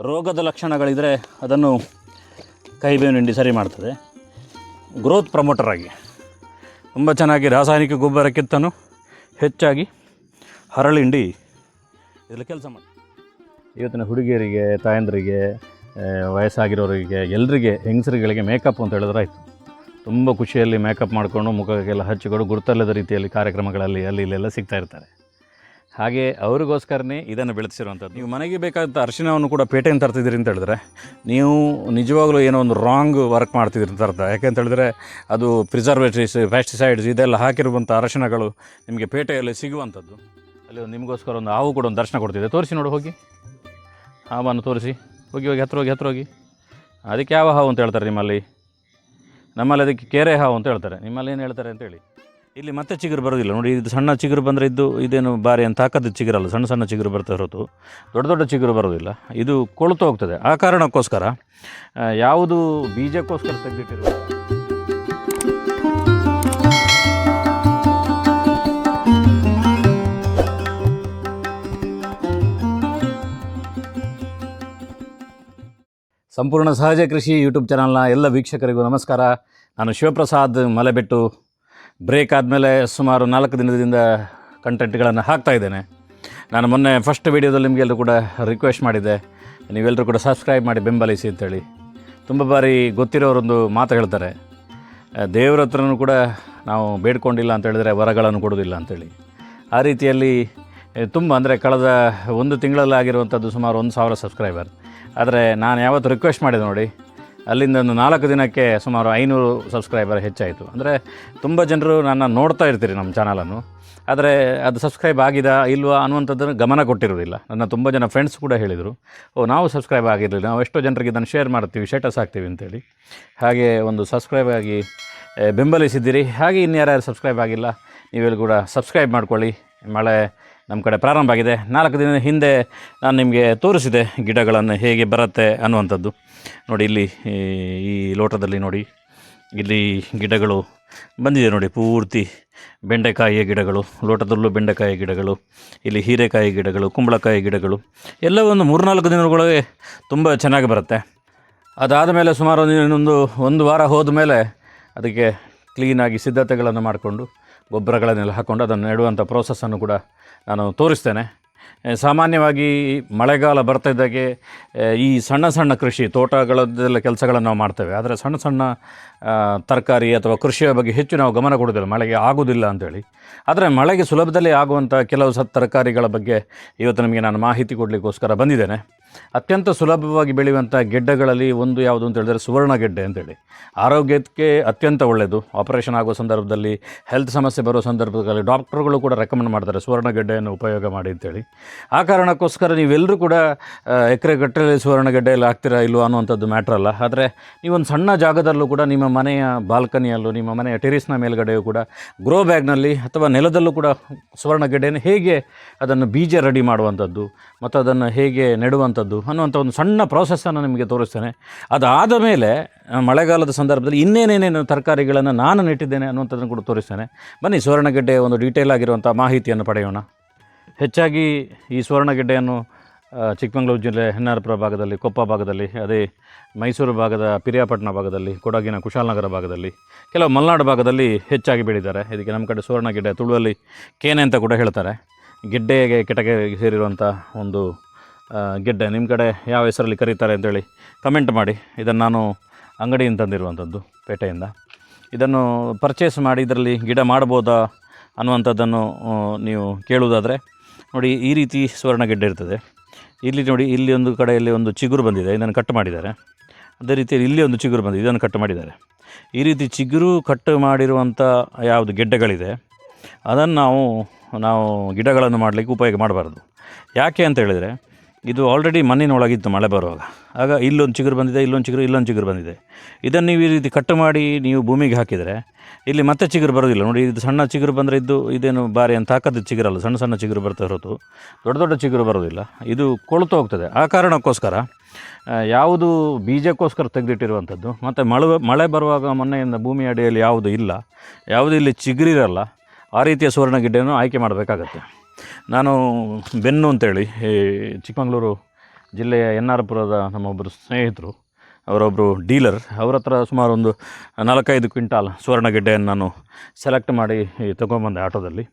ರೋಗದ ಲಕ್ಷಣಗಳಿದ್ದರೆ ಅದನ್ನು ಕಹಿಬೇವಿನ ಹಿಂಡಿ ಸರಿ ಮಾಡ್ತದೆ. ಗ್ರೋತ್ ಪ್ರಮೋಟರ್ ಆಗಿ ತುಂಬ ಚೆನ್ನಾಗಿ ರಾಸಾಯನಿಕ ಗೊಬ್ಬರಕ್ಕಿಂತನೂ ಹೆಚ್ಚಾಗಿ ಹರಳು ಹಿಂಡಿ ಇದೆಲ್ಲ ಕೆಲಸ ಮಾಡಿ. ಇವತ್ತಿನ ಹುಡುಗಿಯರಿಗೆ, ತಾಯಂದರಿಗೆ, ವಯಸ್ಸಾಗಿರೋರಿಗೆ, ಎಲ್ಲರಿಗೆ, ಹೆಂಗಸರುಗಳಿಗೆ ಮೇಕಪ್ ಅಂತ ಹೇಳಿದ್ರೆ ಆಯಿತು. ತುಂಬ ಖುಷಿಯಲ್ಲಿ ಮೇಕಪ್ ಮಾಡಿಕೊಂಡು ಮುಖಕ್ಕೆಲ್ಲ ಹಚ್ಚಿಕೊಂಡು ಗುರುತಲ್ಲದ ರೀತಿಯಲ್ಲಿ ಕಾರ್ಯಕ್ರಮಗಳಲ್ಲಿ ಅಲ್ಲಿ ಇಲ್ಲೆಲ್ಲ ಸಿಗ್ತಾ ಇರ್ತಾರೆ. ಹಾಗೆ ಅವ್ರಿಗೋಸ್ಕರನೇ ಇದನ್ನು ಬೆಳೆಸಿರುವಂಥದ್ದು. ನೀವು ಮನೆಗೆ ಬೇಕಾದಂಥ ಅರಿಶಿನವನ್ನು ಕೂಡ ಪೇಟೆಯನ್ನು ತರ್ತಿದ್ದೀರಿ ಅಂತ ಹೇಳಿದ್ರೆ ನೀವು ನಿಜವಾಗ್ಲೂ ಏನೋ ಒಂದು ರಾಂಗ್ ವರ್ಕ್ ಮಾಡ್ತಿದ್ದೀರಿ ಅಂತ ಅರ್ಥ. ಯಾಕೆಂತ ಹೇಳಿದ್ರೆ ಅದು ಪ್ರಿಸರ್ವೇಟಿವ್ಸ್, ಪೆಸ್ಟಿಸೈಡ್ಸ್ ಇದೆಲ್ಲ ಹಾಕಿರುವಂಥ ಅರಿಶಿನಗಳು ನಿಮಗೆ ಪೇಟೆಯಲ್ಲಿ ಸಿಗುವಂಥದ್ದು. ಅಲ್ಲಿ ನಿಮಗೋಸ್ಕರ ಒಂದು ಹಾವು ಕೂಡ ಒಂದು ದರ್ಶನ ಕೊಡ್ತಿದೆ. ತೋರಿಸಿ ನೋಡಿ, ಹೋಗಿ ಹಾವನ್ನು ತೋರಿಸಿ, ಹೋಗಿ ಹತ್ರ ಹೋಗಿ. ಅದಕ್ಕೆ ಯಾವ ಹಾವು ಅಂತ ಹೇಳ್ತಾರೆ ನಿಮ್ಮಲ್ಲಿ? ನಮ್ಮಲ್ಲಿ ಅದಕ್ಕೆ ಕೆರೆ ಹಾವು ಅಂತ ಹೇಳ್ತಾರೆ. ನಿಮ್ಮಲ್ಲಿ ಏನು ಹೇಳ್ತಾರೆ ಅಂತೇಳಿ. ಇಲ್ಲಿ ಮತ್ತೆ ಚಿಗುರು ಬರೋದಿಲ್ಲ ನೋಡಿ. ಇದು ಸಣ್ಣ ಚಿಗುರು ಬಂದರೆ ಇದೇನು ಭಾರಿ ಅಂತ ಹಾಕೋದು ಚಿಗುರಲ್ಲ, ಸಣ್ಣ ಸಣ್ಣ ಚಿಗುರು ಬರ್ತಾ ಹೊರತು ದೊಡ್ಡ ದೊಡ್ಡ ಚಿಗುರು ಬರೋದಿಲ್ಲ. ಇದು ಕೊಳ್ತು ಹೋಗ್ತದೆ. ಆ ಕಾರಣಕ್ಕೋಸ್ಕರ ಯಾವುದು ಬೀಜಕ್ಕೋಸ್ಕರ ತೆಗೆದಿಟ್ಟಿರುವ ಸಂಪೂರ್ಣ ಸಹಜ ಕೃಷಿ ಯೂಟ್ಯೂಬ್ ಚಾನಲ್ನ ಎಲ್ಲ ವೀಕ್ಷಕರಿಗೂ ನಮಸ್ಕಾರ. ನಾನು ಶಿವಪ್ರಸಾದ್ ಮಲೆಬೆಟ್ಟು. ಬ್ರೇಕ್ ಆದಮೇಲೆ ಸುಮಾರು 4 ದಿನದಿಂದ ಕಂಟೆಂಟ್ಗಳನ್ನು ಹಾಕ್ತಾಯಿದ್ದೇನೆ. ನಾನು ಮೊನ್ನೆ ಫಸ್ಟ್ ವೀಡಿಯೋದಲ್ಲಿ ನಿಮಗೆಲ್ಲರೂ ಕೂಡ ರಿಕ್ವೆಸ್ಟ್ ಮಾಡಿದ್ದೆ, ನೀವೆಲ್ಲರೂ ಕೂಡ ಸಬ್ಸ್ಕ್ರೈಬ್ ಮಾಡಿ ಬೆಂಬಲಿಸಿ ಅಂತೇಳಿ. ತುಂಬ ಬಾರಿ ಗೊತ್ತಿರೋರೊಂದು ಮಾತು ಹೇಳ್ತಾರೆ, ದೇವ್ರ ಹತ್ರನೂ ಕೂಡ ನಾವು ಬೇಡ್ಕೊಂಡಿಲ್ಲ ಅಂತ ಹೇಳಿದ್ರೆ ವರಗಳನ್ನು ಕೊಡೋದಿಲ್ಲ ಅಂತೇಳಿ. ಆ ರೀತಿಯಲ್ಲಿ ತುಂಬ ಅಂದರೆ ಕಳೆದ 1 ತಿಂಗಳಲ್ಲಾಗಿರುವಂಥದ್ದು ಸುಮಾರು 1,000 ಸಬ್ಸ್ಕ್ರೈಬರ್. ಆದರೆ ನಾನು ಯಾವತ್ತು ರಿಕ್ವೆಸ್ಟ್ ಮಾಡಿದೆ ನೋಡಿ, ಅಲ್ಲಿಂದ ಒಂದು 4 ದಿನಕ್ಕೆ ಸುಮಾರು 500 ಸಬ್ಸ್ಕ್ರೈಬರ್ ಹೆಚ್ಚಾಯಿತು. ಅಂದರೆ ತುಂಬ ಜನರು ನನ್ನ ನೋಡ್ತಾ ಇರ್ತೀರಿ ನಮ್ಮ ಚಾನಲನ್ನು, ಆದರೆ ಅದು ಸಬ್ಸ್ಕ್ರೈಬ್ ಆಗಿದಾ ಇಲ್ವಾ ಅನ್ನುವಂಥದ್ದನ್ನು ಗಮನ ಕೊಟ್ಟಿರೋದಿಲ್ಲ. ನನ್ನ ತುಂಬ ಜನ ಫ್ರೆಂಡ್ಸ್ ಕೂಡ ಹೇಳಿದರು, ನಾವು ಸಬ್ಸ್ಕ್ರೈಬ್ ಆಗಿರಲಿಲ್ಲ, ನಾವು ಎಷ್ಟೋ ಜನರಿಗೆ ಇದನ್ನು ಶೇರ್ ಮಾಡ್ತೀವಿ, ಸ್ಟೇಟಸ್ ಹಾಕ್ತೀವಿ ಅಂತೇಳಿ. ಹಾಗೆ ಒಂದು ಸಬ್ಸ್ಕ್ರೈಬ್ ಆಗಿ ಬೆಂಬಲಿಸಿದ್ದೀರಿ. ಹಾಗೆ ಇನ್ಯಾರ್ಯಾರು ಸಬ್ಸ್ಕ್ರೈಬ್ ಆಗಿಲ್ಲ, ನೀವೆಲ್ಲ ಕೂಡ ಸಬ್ಸ್ಕ್ರೈಬ್ ಮಾಡ್ಕೊಳ್ಳಿ. ಮಳೆ ನಮ್ಮ ಕಡೆ ಪ್ರಾರಂಭ ಆಗಿದೆ. 4 ದಿನದ ಹಿಂದೆ ನಾನು ನಿಮಗೆ ತೋರಿಸಿದೆ ಗಿಡಗಳನ್ನು ಹೇಗೆ ಬರುತ್ತೆ ಅನ್ನುವಂಥದ್ದು. ನೋಡಿ, ಇಲ್ಲಿ ಈ ಲೋಟದಲ್ಲಿ ನೋಡಿ, ಇಲ್ಲಿ ಗಿಡಗಳು ಬಂದಿದೆ ನೋಡಿ, ಪೂರ್ತಿ ಬೆಂಡೆಕಾಯಿಯ ಗಿಡಗಳು, ಲೋಟದಲ್ಲೂ ಬೆಂಡೆಕಾಯಿ ಗಿಡಗಳು, ಇಲ್ಲಿ ಹೀರೆಕಾಯಿ ಗಿಡಗಳು, ಕುಂಬಳಕಾಯಿ ಗಿಡಗಳು ಎಲ್ಲ ಒಂದು 3-4 ದಿನಗಳೊಳಗೆ ತುಂಬ ಚೆನ್ನಾಗಿ ಬರುತ್ತೆ. ಅದಾದ ಮೇಲೆ ಸುಮಾರು ಒಂದು ವಾರ ಹೋದ ಮೇಲೆ ಅದಕ್ಕೆ ಕ್ಲೀನಾಗಿ ಸಿದ್ಧತೆಗಳನ್ನು ಮಾಡಿಕೊಂಡು ಗೊಬ್ಬರಗಳನ್ನೆಲ್ಲ ಹಾಕ್ಕೊಂಡು ಅದನ್ನು ನೆಡುವಂಥ ಪ್ರೋಸೆಸ್ಸನ್ನು ಕೂಡ ನಾನು ತೋರಿಸ್ತೇನೆ. ಸಾಮಾನ್ಯವಾಗಿ ಮಳೆಗಾಲ ಬರ್ತಾ ಇದ್ದಾಗೆ ಈ ಸಣ್ಣ ಸಣ್ಣ ಕೃಷಿ ತೋಟಗಳದ್ದೆಲ್ಲ ಕೆಲಸಗಳನ್ನು ನಾವು ಮಾಡ್ತೇವೆ. ಆದರೆ ಸಣ್ಣ ಸಣ್ಣ ತರಕಾರಿ ಅಥವಾ ಕೃಷಿಯ ಬಗ್ಗೆ ಹೆಚ್ಚು ನಾವು ಗಮನ ಕೊಡೋದಿಲ್ಲ, ಮಳೆಗೆ ಆಗೋದಿಲ್ಲ ಅಂಥೇಳಿ. ಆದರೆ ಮಳೆಗೆ ಸುಲಭದಲ್ಲಿ ಆಗುವಂಥ ಕೆಲವು ತರಕಾರಿಗಳ ಬಗ್ಗೆ ಇವತ್ತು ನಮಗೆ ನಾನು ಮಾಹಿತಿ ಕೊಡಲಿಕ್ಕೋಸ್ಕರ ಬಂದಿದ್ದೇನೆ. ಅತ್ಯಂತ ಸುಲಭವಾಗಿ ಬೆಳೆಯುವಂಥ ಗೆಡ್ಡೆಗಳಲ್ಲಿ ಒಂದು ಯಾವುದು ಅಂತ ಹೇಳಿದ್ರೆ ಸುವರ್ಣ ಗೆಡ್ಡೆ ಅಂತೇಳಿ. ಆರೋಗ್ಯಕ್ಕೆ ಅತ್ಯಂತ ಒಳ್ಳೆಯದು. ಆಪರೇಷನ್ ಆಗುವ ಸಂದರ್ಭದಲ್ಲಿ, ಹೆಲ್ತ್ ಸಮಸ್ಯೆ ಬರೋ ಸಂದರ್ಭದಲ್ಲಿ ಡಾಕ್ಟರ್ಗಳು ಕೂಡ ರೆಕಮೆಂಡ್ ಮಾಡ್ತಾರೆ ಸುವರ್ಣ ಗೆಡ್ಡೆಯನ್ನು ಉಪಯೋಗ ಮಾಡಿ ಅಂತೇಳಿ. ಆ ಕಾರಣಕ್ಕೋಸ್ಕರ ನೀವೆಲ್ಲರೂ ಕೂಡ ಎಕರೆಗಟ್ಟಲೆ ಸುವರ್ಣ ಗೆಡ್ಡೆಯಲ್ಲಿ ಹಾಕ್ತೀರಾ ಇಲ್ವೋ ಅನ್ನುವಂಥದ್ದು ಮ್ಯಾಟ್ರ್ ಅಲ್ಲ. ಆದರೆ ನೀವೊಂದು ಸಣ್ಣ ಜಾಗದಲ್ಲೂ ಕೂಡ ನಿಮ್ಮ ಮನೆಯ ಬಾಲ್ಕನಿಯಲ್ಲೂ, ನಿಮ್ಮ ಮನೆಯ ಟೆರೇಸ್ನ ಮೇಲ್ಗಡೆಯೂ ಕೂಡ ಗ್ರೋ ಬ್ಯಾಗ್ನಲ್ಲಿ ಅಥವಾ ನೆಲದಲ್ಲೂ ಕೂಡ ಸುವರ್ಣ ಗೆಡ್ಡೆಯನ್ನು ಹೇಗೆ ಅದನ್ನು ಬೀಜ ರೆಡಿ ಮಾಡುವಂಥದ್ದು ಮತ್ತು ಅದನ್ನು ಹೇಗೆ ನೆಡುವಂಥದ್ದು ಅನ್ನುವಂಥ ಒಂದು ಸಣ್ಣ ಪ್ರೋಸೆಸ್ಸನ್ನು ನಿಮಗೆ ತೋರಿಸ್ತೇನೆ. ಅದಾದ ಮೇಲೆ ಮಳೆಗಾಲದ ಸಂದರ್ಭದಲ್ಲಿ ಇನ್ನೇನೇನೇನು ತರಕಾರಿಗಳನ್ನು ನಾನು ನೆಟ್ಟಿದ್ದೇನೆ ಅನ್ನುವಂಥದ್ದನ್ನು ಕೂಡ ತೋರಿಸ್ತೇನೆ. ಬನ್ನಿ, ಸುವರ್ಣಗೆಡ್ಡೆಯ ಒಂದು ಡೀಟೇಲ್ ಆಗಿರುವಂಥ ಮಾಹಿತಿಯನ್ನು ಪಡೆಯೋಣ. ಹೆಚ್ಚಾಗಿ ಈ ಸುವರ್ಣಗೆಡ್ಡೆಯನ್ನು ಚಿಕ್ಕಮಗಳೂರು ಜಿಲ್ಲೆ ಹೆನ್ನಾರಪುರ ಭಾಗದಲ್ಲಿ, ಕೊಪ್ಪ ಭಾಗದಲ್ಲಿ, ಅದೇ ಮೈಸೂರು ಭಾಗದ ಪಿರಿಯಾಪಟ್ಟಣ ಭಾಗದಲ್ಲಿ, ಕೊಡಗಿನ ಕುಶಾಲನಗರ ಭಾಗದಲ್ಲಿ, ಕೆಲವು ಮಲೆನಾಡು ಭಾಗದಲ್ಲಿ ಹೆಚ್ಚಾಗಿ ಬೆಳೀತಾರೆ. ಇದಕ್ಕೆ ನಮ್ಮ ಕಡೆ ಸುವರ್ಣಗೆಡ್ಡೆ, ತುಳುವಲ್ಲಿ ಕೇನೆ ಅಂತ ಕೂಡ ಹೇಳ್ತಾರೆ. ಗೆಡ್ಡೆಗೆ ಕೆಟಗೆ ಸೇರಿರುವಂಥ ಒಂದು ಗೆಡ್ಡೆ. ನಿಮ್ಮ ಕಡೆ ಯಾವ ಹೆಸರಲ್ಲಿ ಕರೀತಾರೆ ಅಂತೇಳಿ ಕಮೆಂಟ್ ಮಾಡಿ. ಇದನ್ನು ನಾನು ಅಂಗಡಿಯಿಂದ ತಂದಿರುವಂಥದ್ದು, ಪೇಟೆಯಿಂದ. ಇದನ್ನು ಪರ್ಚೇಸ್ ಮಾಡಿ ಇದರಲ್ಲಿ ಗಿಡ ಮಾಡ್ಬೋದಾ ಅನ್ನುವಂಥದ್ದನ್ನು ನೀವು ಕೇಳುವುದಾದರೆ ನೋಡಿ, ಈ ರೀತಿ ಸುವರ್ಣಗೆಡ್ಡೆ ಇರ್ತದೆ. ಇಲ್ಲಿ ನೋಡಿ, ಇಲ್ಲಿ ಒಂದು ಕಡೆಯಲ್ಲಿ ಒಂದು ಚಿಗುರು ಬಂದಿದೆ, ಇದನ್ನು ಕಟ್ ಮಾಡಿದ್ದಾರೆ. ಅದೇ ರೀತಿಯಲ್ಲಿ ಇಲ್ಲಿ ಒಂದು ಚಿಗುರು ಬಂದಿದೆ, ಇದನ್ನು ಕಟ್ ಮಾಡಿದ್ದಾರೆ. ಈ ರೀತಿ ಚಿಗುರು ಕಟ್ ಮಾಡಿರುವಂಥ ಯಾವುದು ಗೆಡ್ಡೆಗಳಿದೆ ಅದನ್ನು ನಾವು ಗಿಡಗಳನ್ನು ಮಾಡಲಿಕ್ಕೆ ಉಪಯೋಗ ಮಾಡಬಾರ್ದು. ಯಾಕೆ ಅಂತ ಹೇಳಿದರೆ, ಇದು ಆಲ್ರೆಡಿ ಮಣ್ಣಿನೊಳಗಿತ್ತು ಮಳೆ ಬರುವಾಗ. ಆಗ ಇಲ್ಲೊಂದು ಚಿಗುರು ಬಂದಿದೆ, ಇಲ್ಲೊಂದು ಚಿಗುರು ಬಂದಿದೆ. ಇದನ್ನು ನೀವು ಈ ರೀತಿ ಕಟ್ ಮಾಡಿ ನೀವು ಭೂಮಿಗೆ ಹಾಕಿದರೆ ಇಲ್ಲಿ ಮತ್ತೆ ಚಿಗುರು ಬರೋದಿಲ್ಲ ನೋಡಿ. ಇದು ಸಣ್ಣ ಚಿಗುರು ಬಂದರೆ ಇದೇನು ಭಾರಿ ಅಂತ ಹಾಕೋದು ಚಿಗುರಲ್ಲ, ಸಣ್ಣ ಸಣ್ಣ ಚಿಗುರು ಬರ್ತಾ ಹೊರತು ದೊಡ್ಡ ದೊಡ್ಡ ಚಿಗುರು ಬರೋದಿಲ್ಲ. ಇದು ಕೊಳ್ತು ಹೋಗ್ತದೆ. ಆ ಕಾರಣಕ್ಕೋಸ್ಕರ ಯಾವುದು ಬೀಜಕ್ಕೋಸ್ಕರ ತೆಗೆದಿಟ್ಟಿರುವಂಥದ್ದು ಮತ್ತು ಮಳೆ ಬರುವಾಗ ಮೊನ್ನೆಯಿಂದ ಭೂಮಿ ಅಡಿಯಲ್ಲಿ ಯಾವುದು ಇಲ್ಲ, ಯಾವುದು ಇಲ್ಲಿ ಚಿಗುರಿರಲ್ಲ, ಆ ರೀತಿಯ ಸುವರ್ಣಗೆಡ್ಡೆಯನ್ನು ಆಯ್ಕೆ ಮಾಡಬೇಕಾಗತ್ತೆ. ನಾನು ಬೆನ್ನು ಅಂತೇಳಿ ಚಿಕ್ಕಮಗಳೂರು ಜಿಲ್ಲೆಯ ಎನ್ ಆರ್ ಪುರದ ನಮ್ಮೊಬ್ಬರು ಸ್ನೇಹಿತರು, ಅವರೊಬ್ಬರು ಡೀಲರ್. ಅವ್ರ ಹತ್ರ ಸುಮಾರು ಒಂದು 4-5 ಕ್ವಿಂಟಾಲ್ ಸುವರ್ಣಗೆಡ್ಡೆಯನ್ನು ನಾನು ಸೆಲೆಕ್ಟ್ ಮಾಡಿ ತೊಗೊಂಬಂದೆ ಆಟೋದಲ್ಲಿ.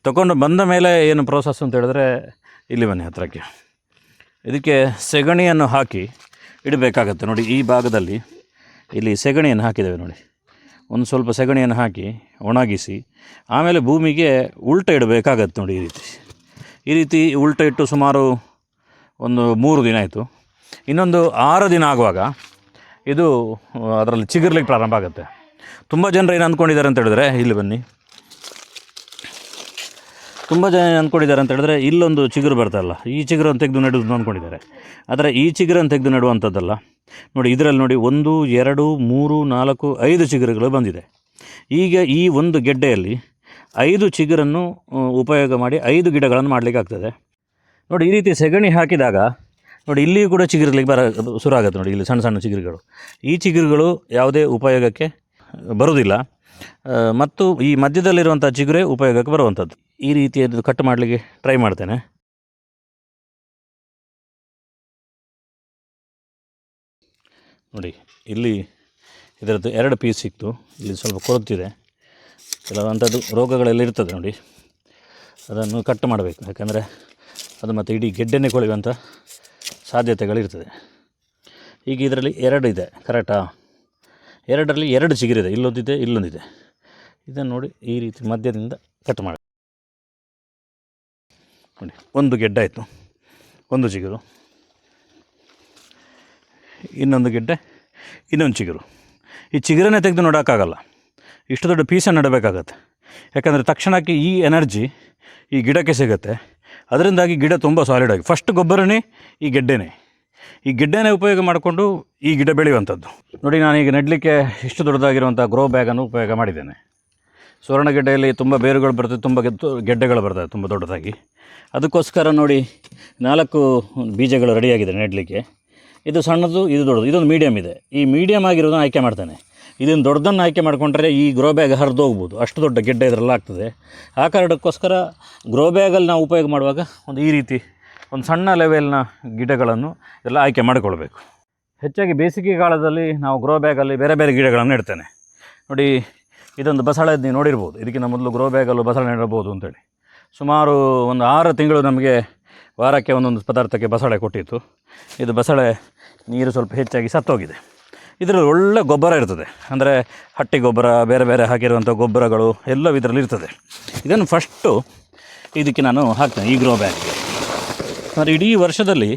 ತೊಗೊಂಡು ಬಂದ ಮೇಲೆ ಏನು ಪ್ರೋಸೆಸ್ ಅಂತ ಹೇಳಿದ್ರೆ, ಇಲ್ಲಿ ಬನ್ನಿ ಹತ್ರಕ್ಕೆ. ಇದಕ್ಕೆ ಸೆಗಣಿಯನ್ನು ಹಾಕಿ ಇಡಬೇಕಾಗತ್ತೆ. ನೋಡಿ, ಈ ಭಾಗದಲ್ಲಿ ಇಲ್ಲಿ ಸೆಗಣಿಯನ್ನು ಹಾಕಿದ್ದೇವೆ ನೋಡಿ. ಒಂದು ಸ್ವಲ್ಪ ಸೆಗಣಿಯನ್ನು ಹಾಕಿ ಒಣಗಿಸಿ ಆಮೇಲೆ ಭೂಮಿಗೆ ಉಲ್ಟ ಇಡಬೇಕಾಗತ್ತೆ ನೋಡಿ. ಈ ರೀತಿ ಉಲ್ಟ ಇಟ್ಟು ಸುಮಾರು ಒಂದು 3 ದಿನ ಆಯಿತು. ಇನ್ನೊಂದು 6 ದಿನ ಆಗುವಾಗ ಇದು ಅದರಲ್ಲಿ ಚಿಗುರ್ಲಿಕ್ಕೆ ಪ್ರಾರಂಭ ಆಗುತ್ತೆ. ತುಂಬ ಜನರು ಏನು ಅಂದ್ಕೊಂಡಿದ್ದಾರೆ ಅಂತ ಹೇಳಿದ್ರೆ, ಇಲ್ಲಿ ಬನ್ನಿ, ತುಂಬ ಜನ ಏನು ಅಂದ್ಕೊಂಡಿದ್ದಾರೆ ಅಂತ ಹೇಳಿದ್ರೆ, ಇಲ್ಲೊಂದು ಚಿಗುರು ಬರ್ತಾಯಿಲ್ಲ, ಈ ಚಿಗುರನ್ನು ತೆಗೆದು ನೆಡುವುದು ಅಂದ್ಕೊಂಡಿದ್ದಾರೆ. ಆದರೆ ಈ ಚಿಗುರನ್ನು ತೆಗೆದು ನೆಡುವಂಥದ್ದಲ್ಲ. ನೋಡಿ, ಇದರಲ್ಲಿ ನೋಡಿ 1, 2, 3, 4, 5 ಚಿಗುರುಗಳು ಬಂದಿದೆ. ಈಗ ಈ ಒಂದು ಗೆಡ್ಡೆಯಲ್ಲಿ 5 ಚಿಗುರನ್ನು ಉಪಯೋಗ ಮಾಡಿ 5 ಗಿಡಗಳನ್ನು ಮಾಡಲಿಕ್ಕೆ ಆಗ್ತದೆ. ನೋಡಿ, ಈ ರೀತಿ ಸೆಗಣಿ ಹಾಕಿದಾಗ ನೋಡಿ, ಇಲ್ಲಿಯೂ ಕೂಡ ಚಿಗುರ್ಲಿಕ್ಕೆ ಶುರು ಆಗುತ್ತೆ ನೋಡಿ. ಇಲ್ಲಿ ಸಣ್ಣ ಸಣ್ಣ ಚಿಗುರುಗಳು, ಈ ಚಿಗುರುಗಳು ಯಾವುದೇ ಉಪಯೋಗಕ್ಕೆ ಬರುವುದಿಲ್ಲ ಮತ್ತು ಈ ಮಧ್ಯದಲ್ಲಿರುವಂಥ ಚಿಗುರೇ ಉಪಯೋಗಕ್ಕೆ ಬರುವಂಥದ್ದು. ಈ ರೀತಿಯದ್ದು ಕಟ್ ಮಾಡಲಿಕ್ಕೆ ಟ್ರೈ ಮಾಡ್ತೇನೆ. ನೋಡಿ, ಇಲ್ಲಿ ಇದರದ್ದು 2 ಪೀಸ್ ಸಿಕ್ತು. ಇಲ್ಲಿ ಸ್ವಲ್ಪ ಕೊರತಿದೆ, ಕೆಲವಂಥದ್ದು ರೋಗಗಳೆಲ್ಲ ಇರ್ತದೆ ನೋಡಿ. ಅದನ್ನು ಕಟ್ ಮಾಡಬೇಕು, ಯಾಕಂದರೆ ಅದು ಮತ್ತು ಇಡೀ ಗೆಡ್ಡೆನೇ ಕೊಳೆಯುವಂಥ ಸಾಧ್ಯತೆಗಳಿರ್ತದೆ. ಈಗ ಇದರಲ್ಲಿ 2 ಇದೆ, ಕರೆಕ್ಟಾ? 2ರಲ್ಲಿ 2 ಚಿಗುರಿದೆ, ಇಲ್ಲೊಂದಿದೆ ಇಲ್ಲೊಂದಿದೆ. ಇದನ್ನು ನೋಡಿ ಈ ರೀತಿ ಮಧ್ಯದಿಂದ ಕಟ್ ಮಾಡಿ ನೋಡಿ. ಒಂದು ಗೆಡ್ಡೆ ಆಯಿತು, ಒಂದು ಚಿಗುರು, ಇನ್ನೊಂದು ಗೆಡ್ಡೆ, ಇನ್ನೊಂದು ಚಿಗುರು. ಈ ಚಿಗುರನ್ನೇ ತೆಗೆದು ನೋಡೋಕ್ಕಾಗಲ್ಲ, ಇಷ್ಟು ದೊಡ್ಡ ಪೀಸನ್ನು ನೆಡಬೇಕಾಗತ್ತೆ. ಯಾಕಂದರೆ ತಕ್ಷಣಕ್ಕೆ ಈ ಎನರ್ಜಿ ಈ ಗಿಡಕ್ಕೆ ಸಿಗುತ್ತೆ. ಅದರಿಂದಾಗಿ ಗಿಡ ತುಂಬ ಸಾಲಿಡಾಗಿ, ಫಸ್ಟ್ ಗೊಬ್ಬರನೇ ಈ ಗೆಡ್ಡೆನೇ ಉಪಯೋಗ ಮಾಡಿಕೊಂಡು ಈ ಗಿಡ ಬೆಳೆಯುವಂಥದ್ದು. ನೋಡಿ, ನಾನೀಗ ನೆಡಲಿಕ್ಕೆ ಇಷ್ಟು ದೊಡ್ಡದಾಗಿರುವಂಥ ಗ್ರೋ ಬ್ಯಾಗನ್ನು ಉಪಯೋಗ ಮಾಡಿದ್ದೇನೆ. ಸುವರ್ಣಗೆಡ್ಡೆಯಲ್ಲಿ ತುಂಬ ಬೇರುಗಳು ಬರ್ತದೆ, ತುಂಬ ಗೆಡ್ಡೆಗಳು ಬರ್ತದೆ ತುಂಬ ದೊಡ್ಡದಾಗಿ. ಅದಕ್ಕೋಸ್ಕರ ನೋಡಿ 4 ಬೀಜಗಳು ರೆಡಿಯಾಗಿದೆ ನೆಡಲಿಕ್ಕೆ. ಇದು ಸಣ್ಣದು, ಇದು ದೊಡ್ಡದು, ಇದೊಂದು ಮೀಡಿಯಮ್ ಇದೆ. ಈ ಮೀಡಿಯಮ್ ಆಗಿರೋದನ್ನು ಆಯ್ಕೆ ಮಾಡ್ತೇನೆ. ಇದನ್ನು ದೊಡ್ಡದನ್ನು ಆಯ್ಕೆ ಮಾಡಿಕೊಂಡ್ರೆ ಈ ಗ್ರೋ ಬ್ಯಾಗ್ ಹರಿದು ಹೋಗ್ಬೋದು, ಅಷ್ಟು ದೊಡ್ಡ ಗೆಡ್ಡೆ ಇದರಲ್ಲಿ ಆಗ್ತದೆ. ಆ ಕಾರಣಕ್ಕೋಸ್ಕರ ಗ್ರೋ ಬ್ಯಾಗಲ್ಲಿ ನಾವು ಉಪಯೋಗ ಮಾಡುವಾಗ ಈ ರೀತಿ ಒಂದು ಸಣ್ಣ ಲೆವೆಲ್ನ ಗಿಡಗಳನ್ನು ಎಲ್ಲ ಆಯ್ಕೆ ಮಾಡಿಕೊಳ್ಬೇಕು. ಹೆಚ್ಚಾಗಿ ಬೇಸಿಗೆ ಕಾಲದಲ್ಲಿ ನಾವು ಗ್ರೋ ಬ್ಯಾಗಲ್ಲಿ ಬೇರೆ ಬೇರೆ ಗಿಡಗಳನ್ನು ನೆಡ್ತೇನೆ. ನೋಡಿ, ಇದೊಂದು ಬಸಳೆದು ನೀವು ನೋಡಿರ್ಬೋದು. ಇದಕ್ಕಿಂತ ಮೊದಲು ಗ್ರೋ ಬ್ಯಾಗಲ್ಲೂ ಬಸಳೆ ನೆಡಬಹುದು ಅಂತೇಳಿ ಸುಮಾರು ಒಂದು 6 ತಿಂಗಳು ನಮಗೆ ವಾರಕ್ಕೆ ಒಂದೊಂದು ಪದಾರ್ಥಕ್ಕೆ ಬಸಳೆ ಕೊಟ್ಟಿತ್ತು. ಇದು ಬಸಳೆ ನೀರು ಸ್ವಲ್ಪ ಹೆಚ್ಚಾಗಿ ಸತ್ತೋಗಿದೆ. ಇದರಲ್ಲಿ ಒಳ್ಳೆ ಗೊಬ್ಬರ ಇರ್ತದೆ, ಅಂದರೆ ಹಟ್ಟಿ ಗೊಬ್ಬರ, ಬೇರೆ ಬೇರೆ ಹಾಕಿರುವಂಥ ಗೊಬ್ಬರಗಳು ಎಲ್ಲವೂ ಇದರಲ್ಲಿ ಇರ್ತದೆ. ಇದನ್ನು ಫಸ್ಟು ಇದಕ್ಕೆ ನಾನು ಹಾಕ್ತೇನೆ, ಈ ಗ್ರೋ ಬ್ಯಾಗ್ಗೆ. ಅಂದರೆ ಇಡೀ ವರ್ಷದಲ್ಲಿ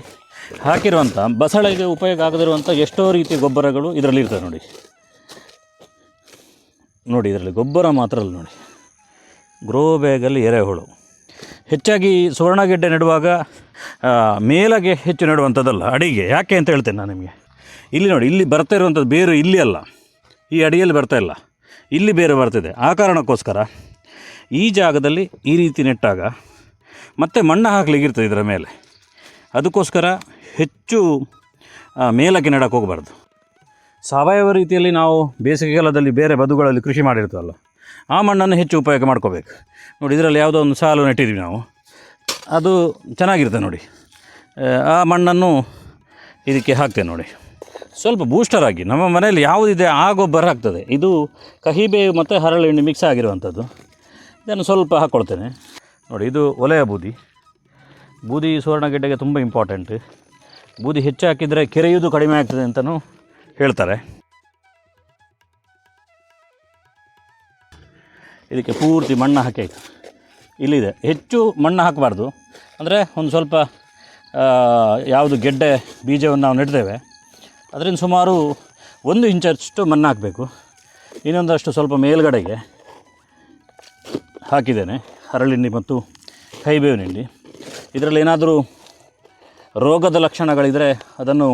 ಹಾಕಿರುವಂಥ ಬಸಳೆಗೆ ಉಪಯೋಗ ಆಗದಿರುವಂಥ ಎಷ್ಟೋ ರೀತಿಯ ಗೊಬ್ಬರಗಳು ಇದರಲ್ಲಿ ಇರ್ತದೆ ನೋಡಿ. ನೋಡಿ, ಇದರಲ್ಲಿ ಗೊಬ್ಬರ ಮಾತ್ರ ಅಲ್ಲ ನೋಡಿ, ಗ್ರೋ ಬ್ಯಾಗಲ್ಲಿ ಎರೆಹುಳು. ಹೆಚ್ಚಾಗಿ ಸುವರ್ಣಗೆಡ್ಡೆ ನೆಡುವಾಗ ಮೇಲಗೆ ಹೆಚ್ಚು ನೆಡುವಂಥದ್ದಲ್ಲ, ಅಡಿಗೆ. ಯಾಕೆ ಅಂತ ಹೇಳ್ತೇನೆ ನಾನು ನಿಮಗೆ. ಇಲ್ಲಿ ನೋಡಿ, ಇಲ್ಲಿ ಬರ್ತಾ ಇರುವಂಥದ್ದು ಬೇರು ಇಲ್ಲಿ ಅಲ್ಲ, ಈ ಅಡಿಯಲ್ಲಿ ಬರ್ತಾ ಇಲ್ಲ, ಇಲ್ಲಿ ಬೇರು ಬರ್ತಿದೆ. ಆ ಕಾರಣಕ್ಕೋಸ್ಕರ ಈ ಜಾಗದಲ್ಲಿ ಈ ರೀತಿ ನೆಟ್ಟಾಗ ಮತ್ತೆ ಮಣ್ಣು ಹಾಕ್ಲಿಕ್ಕೆ ಇರ್ತದೆ ಇದರ ಮೇಲೆ. ಅದಕ್ಕೋಸ್ಕರ ಹೆಚ್ಚು ಮೇಲಕ್ಕೆ ನೆಡಕ್ಕೆ ಹೋಗಬಾರ್ದು. ಸಾವಯವ ರೀತಿಯಲ್ಲಿ ನಾವು ಬೇಸಿಗೆಗಾಲದಲ್ಲಿ ಬೇರೆ ಬದುಗಳಲ್ಲಿ ಕೃಷಿ ಮಾಡಿರ್ತೀವಲ್ಲ, ಆ ಮಣ್ಣನ್ನು ಹೆಚ್ಚು ಉಪಯೋಗ ಮಾಡ್ಕೋಬೇಕು. ನೋಡಿ, ಇದರಲ್ಲಿ ಯಾವುದೋ ಒಂದು ಸಾಲು ನೆಟ್ಟಿದ್ವಿ ನಾವು, ಅದು ಚೆನ್ನಾಗಿರುತ್ತೆ ನೋಡಿ. ಆ ಮಣ್ಣನ್ನು ಇದಕ್ಕೆ ಹಾಕ್ತೇವೆ ನೋಡಿ, ಸ್ವಲ್ಪ ಬೂಸ್ಟರ್ ಆಗಿ. ನಮ್ಮ ಮನೆಯಲ್ಲಿ ಯಾವುದಿದೆ ಆ ಗೊಬ್ಬರ ಆಗ್ತದೆ. ಇದು ಕಹಿಬೇವು ಮತ್ತು ಹರಳೆಣ್ಣೆ ಮಿಕ್ಸ್ ಆಗಿರುವಂಥದ್ದು. ಇದನ್ನು ಸ್ವಲ್ಪ ಹಾಕ್ಕೊಳ್ತೇನೆ ನೋಡಿ. ಇದು ಒಲೆಯ ಬೂದಿ ಸುವರ್ಣಗೆಡ್ಡೆಗೆ ತುಂಬ ಇಂಪಾರ್ಟೆಂಟ್. ಬೂದಿ ಹೆಚ್ಚು ಹಾಕಿದರೆ ಕೆರೆಯುವುದು ಕಡಿಮೆ ಆಗ್ತದೆ ಅಂತಲೂ ಹೇಳ್ತಾರೆ. ಇದಕ್ಕೆ ಪೂರ್ತಿ ಮಣ್ಣು ಹಾಕಿ, ಇಲ್ಲಿದೆ, ಹೆಚ್ಚು ಮಣ್ಣು ಹಾಕಬಾರ್ದು. ಅಂದರೆ ಒಂದು ಸ್ವಲ್ಪ ಯಾವುದು ಗೆಡ್ಡೆ ಬೀಜವನ್ನು ನಾವು ನೆಡ್ತೇವೆ ಅದರಿಂದ ಸುಮಾರು 1 ಇಂಚಷ್ಟು ಮಣ್ಣು ಹಾಕಬೇಕು. ಇನ್ನೊಂದಷ್ಟು ಸ್ವಲ್ಪ ಮೇಲ್ಗಡೆಗೆ ಹಾಕಿದ್ದೇನೆ ಹರಳಿಂಡಿ ಮತ್ತು ಕಹಿಬೇವಿನ ಹಿಂಡಿ. ಇದರಲ್ಲಿ ಏನಾದರೂ ರೋಗದ ಲಕ್ಷಣಗಳಿದ್ದರೆ ಅದನ್ನು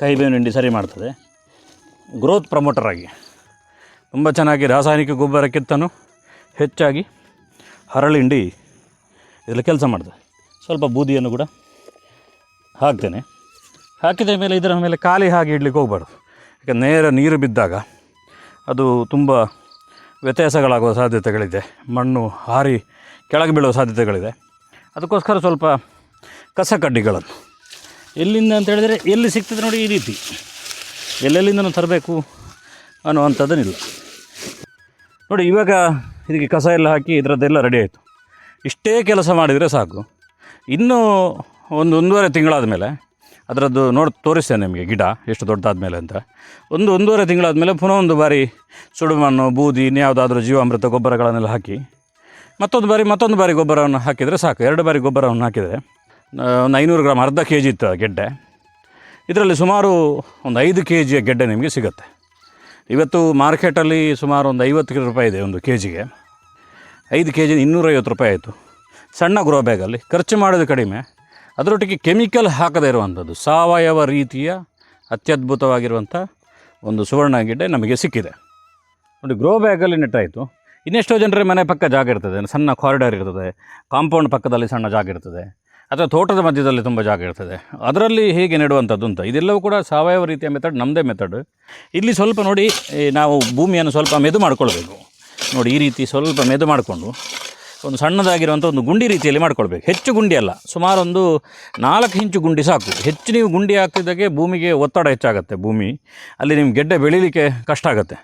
ಕಹಿಬೇವಿನ ಹಿಂಡಿ ಸರಿ ಮಾಡ್ತದೆ. ಗ್ರೋತ್ ಪ್ರಮೋಟರ್ ಆಗಿ ತುಂಬ ಚೆನ್ನಾಗಿ ರಾಸಾಯನಿಕ ಗೊಬ್ಬರಕ್ಕಿಂತನೂ ಹೆಚ್ಚಾಗಿ ಹರಳಿಂಡಿ ಇದರಲ್ಲಿ ಕೆಲಸ ಮಾಡ್ತದೆ. ಸ್ವಲ್ಪ ಬೂದಿಯನ್ನು ಕೂಡ ಹಾಕ್ತೇನೆ. ಹಾಕಿದ ಮೇಲೆ ಇದರ ಮೇಲೆ ಖಾಲಿ ಹಾಗೆ ಇಡಲಿಕ್ಕೆ ಹೋಗಬಾರ್ದು. ಯಾಕಂದರೆ ನೇರ ನೀರು ಬಿದ್ದಾಗ ಅದು ತುಂಬ ವ್ಯತ್ಯಾಸಗಳಾಗುವ ಸಾಧ್ಯತೆಗಳಿದೆ, ಮಣ್ಣು ಹಾರಿ ಕೆಳಗೆ ಬೀಳುವ ಸಾಧ್ಯತೆಗಳಿದೆ. ಅದಕ್ಕೋಸ್ಕರ ಸ್ವಲ್ಪ ಕಸ ಕಡ್ಡಿಗಳನ್ನು ಎಲ್ಲಿಂದ ಅಂತ ಹೇಳಿದರೆ ಎಲ್ಲಿ ಸಿಗ್ತದೆ ನೋಡಿ ಈ ರೀತಿ ಎಲ್ಲೆಲ್ಲಿಂದನೂ ತರಬೇಕು ಅನ್ನುವಂಥದ್ದನ್ನಿಲ್ಲ. ನೋಡಿ ಇವಾಗ ಇದಕ್ಕೆ ಕಸ ಎಲ್ಲ ಹಾಕಿ ಇದರದ್ದೆಲ್ಲ ರೆಡಿ ಆಯಿತು. ಇಷ್ಟೇ ಕೆಲಸ ಮಾಡಿದರೆ ಸಾಕು. ಇನ್ನೂ ಒಂದೂವರೆ ತಿಂಗಳಾದ ಮೇಲೆ ಅದರದ್ದು ತೋರಿಸ್ತೇನೆ ನಿಮಗೆ ಗಿಡ ಎಷ್ಟು ದೊಡ್ಡದಾದ ಮೇಲೆ ಅಂತ. ಒಂದೂವರೆ ತಿಂಗಳಾದ ಮೇಲೆ ಪುನಃ ಒಂದು ಬಾರಿ ಸುಡುಮಣ್ಣು, ಬೂದಿ, ಇನ್ಯಾವುದಾದ್ರೂ ಜೀವಾಮೃತ ಗೊಬ್ಬರಗಳನ್ನೆಲ್ಲ ಹಾಕಿ ಮತ್ತೊಂದು ಬಾರಿ ಗೊಬ್ಬರವನ್ನು ಹಾಕಿದರೆ ಸಾಕು. 2 ಬಾರಿ ಗೊಬ್ಬರವನ್ನು ಹಾಕಿದರೆ ಒಂದು 500 ಗ್ರಾಮ್, ಅರ್ಧ ಕೆ ಜಿ ಇತ್ತು ಗೆಡ್ಡೆ. ಇದರಲ್ಲಿ ಸುಮಾರು ಒಂದು 5 ಕೆ ಜಿಯ ಗೆಡ್ಡೆ ನಿಮಗೆ ಸಿಗುತ್ತೆ. ಇವತ್ತು ಮಾರ್ಕೆಟಲ್ಲಿ ಸುಮಾರು ಒಂದು 50 ರೂಪಾಯಿ ಇದೆ ಒಂದು ಕೆ ಜಿಗೆ. 5 ಕೆ ಜಿ 250 ರೂಪಾಯಿ ಆಯಿತು. ಸಣ್ಣ ಗ್ರೋ ಬ್ಯಾಗಲ್ಲಿ ಖರ್ಚು ಮಾಡೋದು ಕಡಿಮೆ, ಅದರೊಟ್ಟಿಗೆ ಕೆಮಿಕಲ್ ಹಾಕದೇ ಇರುವಂಥದ್ದು ಸಾವಯವ ರೀತಿಯ ಅತ್ಯದ್ಭುತವಾಗಿರುವಂಥ ಒಂದು ಸುವರ್ಣ ಗೆಡ್ಡೆ ನಮಗೆ ಸಿಕ್ಕಿದೆ. ನೋಡಿ ಗ್ರೋ ಬ್ಯಾಗಲ್ಲಿ ನೆಟ್ಟಾಯಿತು. ಇನ್ನೆಷ್ಟೋ ಜನರ ಮನೆ ಪಕ್ಕ ಜಾಗ ಇರ್ತದೆ, ಸಣ್ಣ ಕಾರಿಡಾರ್ ಇರ್ತದೆ, ಕಾಂಪೌಂಡ್ ಪಕ್ಕದಲ್ಲಿ ಸಣ್ಣ ಜಾಗ ಇರ್ತದೆ, ಅಥವಾ ತೋಟದ ಮಧ್ಯದಲ್ಲಿ ತುಂಬ ಜಾಗ ಇರ್ತದೆ. ಅದರಲ್ಲಿ ಹೇಗೆ ನೆಡುವಂಥದ್ದು ಅಂತ ಇದೆಲ್ಲವೂ ಕೂಡ ಸಾವಯವ ರೀತಿಯ ಮೆಥಡ್, ನಮ್ಮದೇ ಮೆಥಡ್. ಇಲ್ಲಿ ಸ್ವಲ್ಪ ನೋಡಿ ನಾವು ಭೂಮಿಯನ್ನು ಸ್ವಲ್ಪ ಮೆದು ಮಾಡ್ಕೊಳ್ಬೇಕು. ನೋಡಿ ಈ ರೀತಿ ಸ್ವಲ್ಪ ಮೆದು ಮಾಡಿಕೊಂಡು ಒಂದು ಸಣ್ಣದಾಗಿರುವಂಥ ಒಂದು ಗುಂಡಿ ರೀತಿಯಲ್ಲಿ ಮಾಡ್ಕೊಳ್ಬೇಕು. ಹೆಚ್ಚು ಗುಂಡಿ ಅಲ್ಲ, ಸುಮಾರು ಒಂದು 4 ಇಂಚು ಗುಂಡಿ ಸಾಕು. ಹೆಚ್ಚು ನೀವು ಗುಂಡಿ ಹಾಕ್ತಿದ್ದಾಗೆ ಭೂಮಿಗೆ ಒತ್ತಡ ಹೆಚ್ಚಾಗುತ್ತೆ. ಭೂಮಿ ಅಲ್ಲಿ ನಿಮ್ಮ ಗೆಡ್ಡೆ ಬೆಳೀಲಿಕ್ಕೆ ಕಷ್ಟ ಆಗುತ್ತೆ.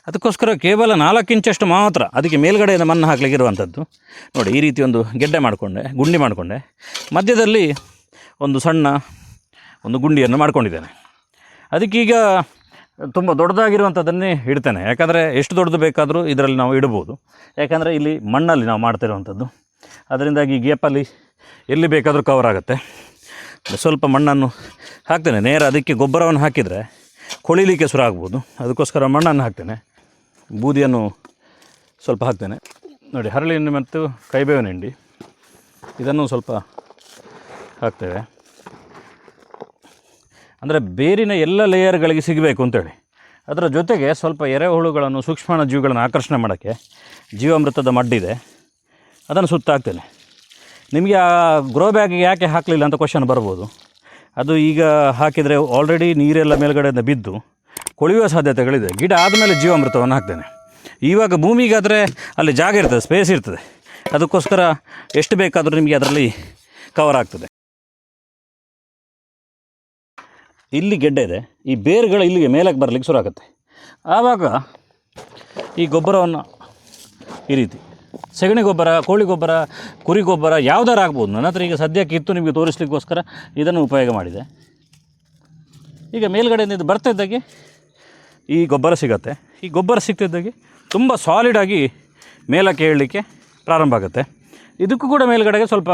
ಅದಕ್ಕೋಸ್ಕರ ಕೇವಲ 4 ಇಂಚಷ್ಟು ಮಾತ್ರ ಅದಕ್ಕೆ ಮೇಲ್ಗಡೆಯಿಂದ ಮಣ್ಣು ಹಾಕಲಿಕ್ಕೆ ಇರುವಂಥದ್ದು. ನೋಡಿ ಈ ರೀತಿ ಒಂದು ಗೆಡ್ಡೆ ಮಾಡಿಕೊಂಡೆ, ಗುಂಡಿ ಮಾಡಿಕೊಂಡೆ, ಮಧ್ಯದಲ್ಲಿ ಒಂದು ಸಣ್ಣ ಒಂದು ಗುಂಡಿಯನ್ನು ಮಾಡ್ಕೊಂಡಿದ್ದೇನೆ. ಅದಕ್ಕೀಗ ತುಂಬ ದೊಡ್ಡದಾಗಿರುವಂಥದ್ದನ್ನೇ ಇಡ್ತೇನೆ. ಯಾಕಂದರೆ ಎಷ್ಟು ದೊಡ್ಡದು ಬೇಕಾದರೂ ಇದರಲ್ಲಿ ನಾವು ಇಡ್ಬೋದು. ಯಾಕಂದರೆ ಇಲ್ಲಿ ಮಣ್ಣಲ್ಲಿ ನಾವು ಮಾಡ್ತಿರುವಂಥದ್ದು, ಅದರಿಂದಾಗಿ ಗ್ಯಾಪಲ್ಲಿ ಎಲ್ಲಿ ಬೇಕಾದರೂ ಕವರ್ ಆಗುತ್ತೆ. ಸ್ವಲ್ಪ ಮಣ್ಣನ್ನು ಹಾಕ್ತೇನೆ. ನೇರ ಅದಕ್ಕೆ ಗೊಬ್ಬರವನ್ನು ಹಾಕಿದರೆ ಕೊಳಿಲಿಕ್ಕೆ ಶುರು ಆಗ್ಬೋದು. ಅದಕ್ಕೋಸ್ಕರ ಮಣ್ಣನ್ನು ಹಾಕ್ತೇನೆ. ಬೂದಿಯನ್ನು ಸ್ವಲ್ಪ ಹಾಕ್ತೇನೆ. ನೋಡಿ ಹರಳಿ ಎಣ್ಣೆ ಮತ್ತು ಕೈಬೇವಿನ ಹಿಂಡಿ ಇದನ್ನು ಸ್ವಲ್ಪ ಹಾಕ್ತೇವೆ. ಅಂದರೆ ಬೇರಿನ ಎಲ್ಲ ಲೇಯರ್ಗಳಿಗೆ ಸಿಗಬೇಕು ಅಂತೇಳಿ. ಅದರ ಜೊತೆಗೆ ಸ್ವಲ್ಪ ಎರೆಹುಳುಗಳನ್ನು, ಸೂಕ್ಷ್ಮ ಜೀವಿಗಳನ್ನು ಆಕರ್ಷಣೆ ಮಾಡೋಕ್ಕೆ ಜೀವಾಮೃತದ ಮಡ್ಡಿದೆ, ಅದನ್ನು ಸುತ್ತಾಕ್ತೇನೆ. ನಿಮಗೆ ಆ ಗ್ರೋ ಬ್ಯಾಗಿಗೆ ಯಾಕೆ ಹಾಕಲಿಲ್ಲ ಅಂತ ಕ್ವಶನ್ ಬರ್ಬೋದು. ಅದು ಈಗ ಹಾಕಿದರೆ ಆಲ್ರೆಡಿ ನೀರೆಲ್ಲ ಮೇಲ್ಗಡೆಯಿಂದ ಬಿದ್ದು ಕೊಳೆಯುವ ಸಾಧ್ಯತೆಗಳಿದೆ. ಗಿಡ ಆದಮೇಲೆ ಜೀವಾಮೃತವನ್ನು ಹಾಕ್ತೇನೆ. ಇವಾಗ ಭೂಮಿಗಾದರೆ ಅಲ್ಲಿ ಜಾಗ ಇರ್ತದೆ, ಸ್ಪೇಸ್ ಇರ್ತದೆ. ಅದಕ್ಕೋಸ್ಕರ ಎಷ್ಟು ಬೇಕಾದರೂ ನಿಮಗೆ ಅದರಲ್ಲಿ ಕವರ್ ಆಗ್ತದೆ. ಇಲ್ಲಿ ಗೆಡ್ಡೆ ಇದೆ, ಈ ಬೇರುಗಳು ಇಲ್ಲಿಗೆ ಮೇಲಕ್ಕೆ ಬರಲಿಕ್ಕೆ ಶುರು ಆಗುತ್ತೆ. ಆವಾಗ ಈ ಗೊಬ್ಬರವನ್ನು ಈ ರೀತಿ ಸಗಣಿ ಗೊಬ್ಬರ, ಕೋಳಿ ಗೊಬ್ಬರ, ಕುರಿ ಗೊಬ್ಬರ ಯಾವುದಾರು ಆಗ್ಬೋದು. ನನ್ನ ಹತ್ರ ಈಗ ಸದ್ಯಕ್ಕೆ ಇತ್ತು, ನಿಮಗೆ ತೋರಿಸ್ಲಿಕ್ಕೋಸ್ಕರ ಇದನ್ನು ಉಪಯೋಗ ಮಾಡಿದೆ. ಈಗ ಮೇಲ್ಗಡೆಯಿಂದ ಇದು ಬರ್ತಿದ್ದಾಗೆ ಈ ಗೊಬ್ಬರ ಸಿಗುತ್ತೆ. ಈ ಗೊಬ್ಬರ ಸಿಗ್ತಿದ್ದಾಗೆ ತುಂಬ ಸಾಲಿಡಾಗಿ ಮೇಲಕ್ಕೆ ಏಳಲಿಕ್ಕೆ ಪ್ರಾರಂಭ ಆಗುತ್ತೆ. ಇದಕ್ಕೂ ಕೂಡ ಮೇಲ್ಗಡೆಗೆ ಸ್ವಲ್ಪ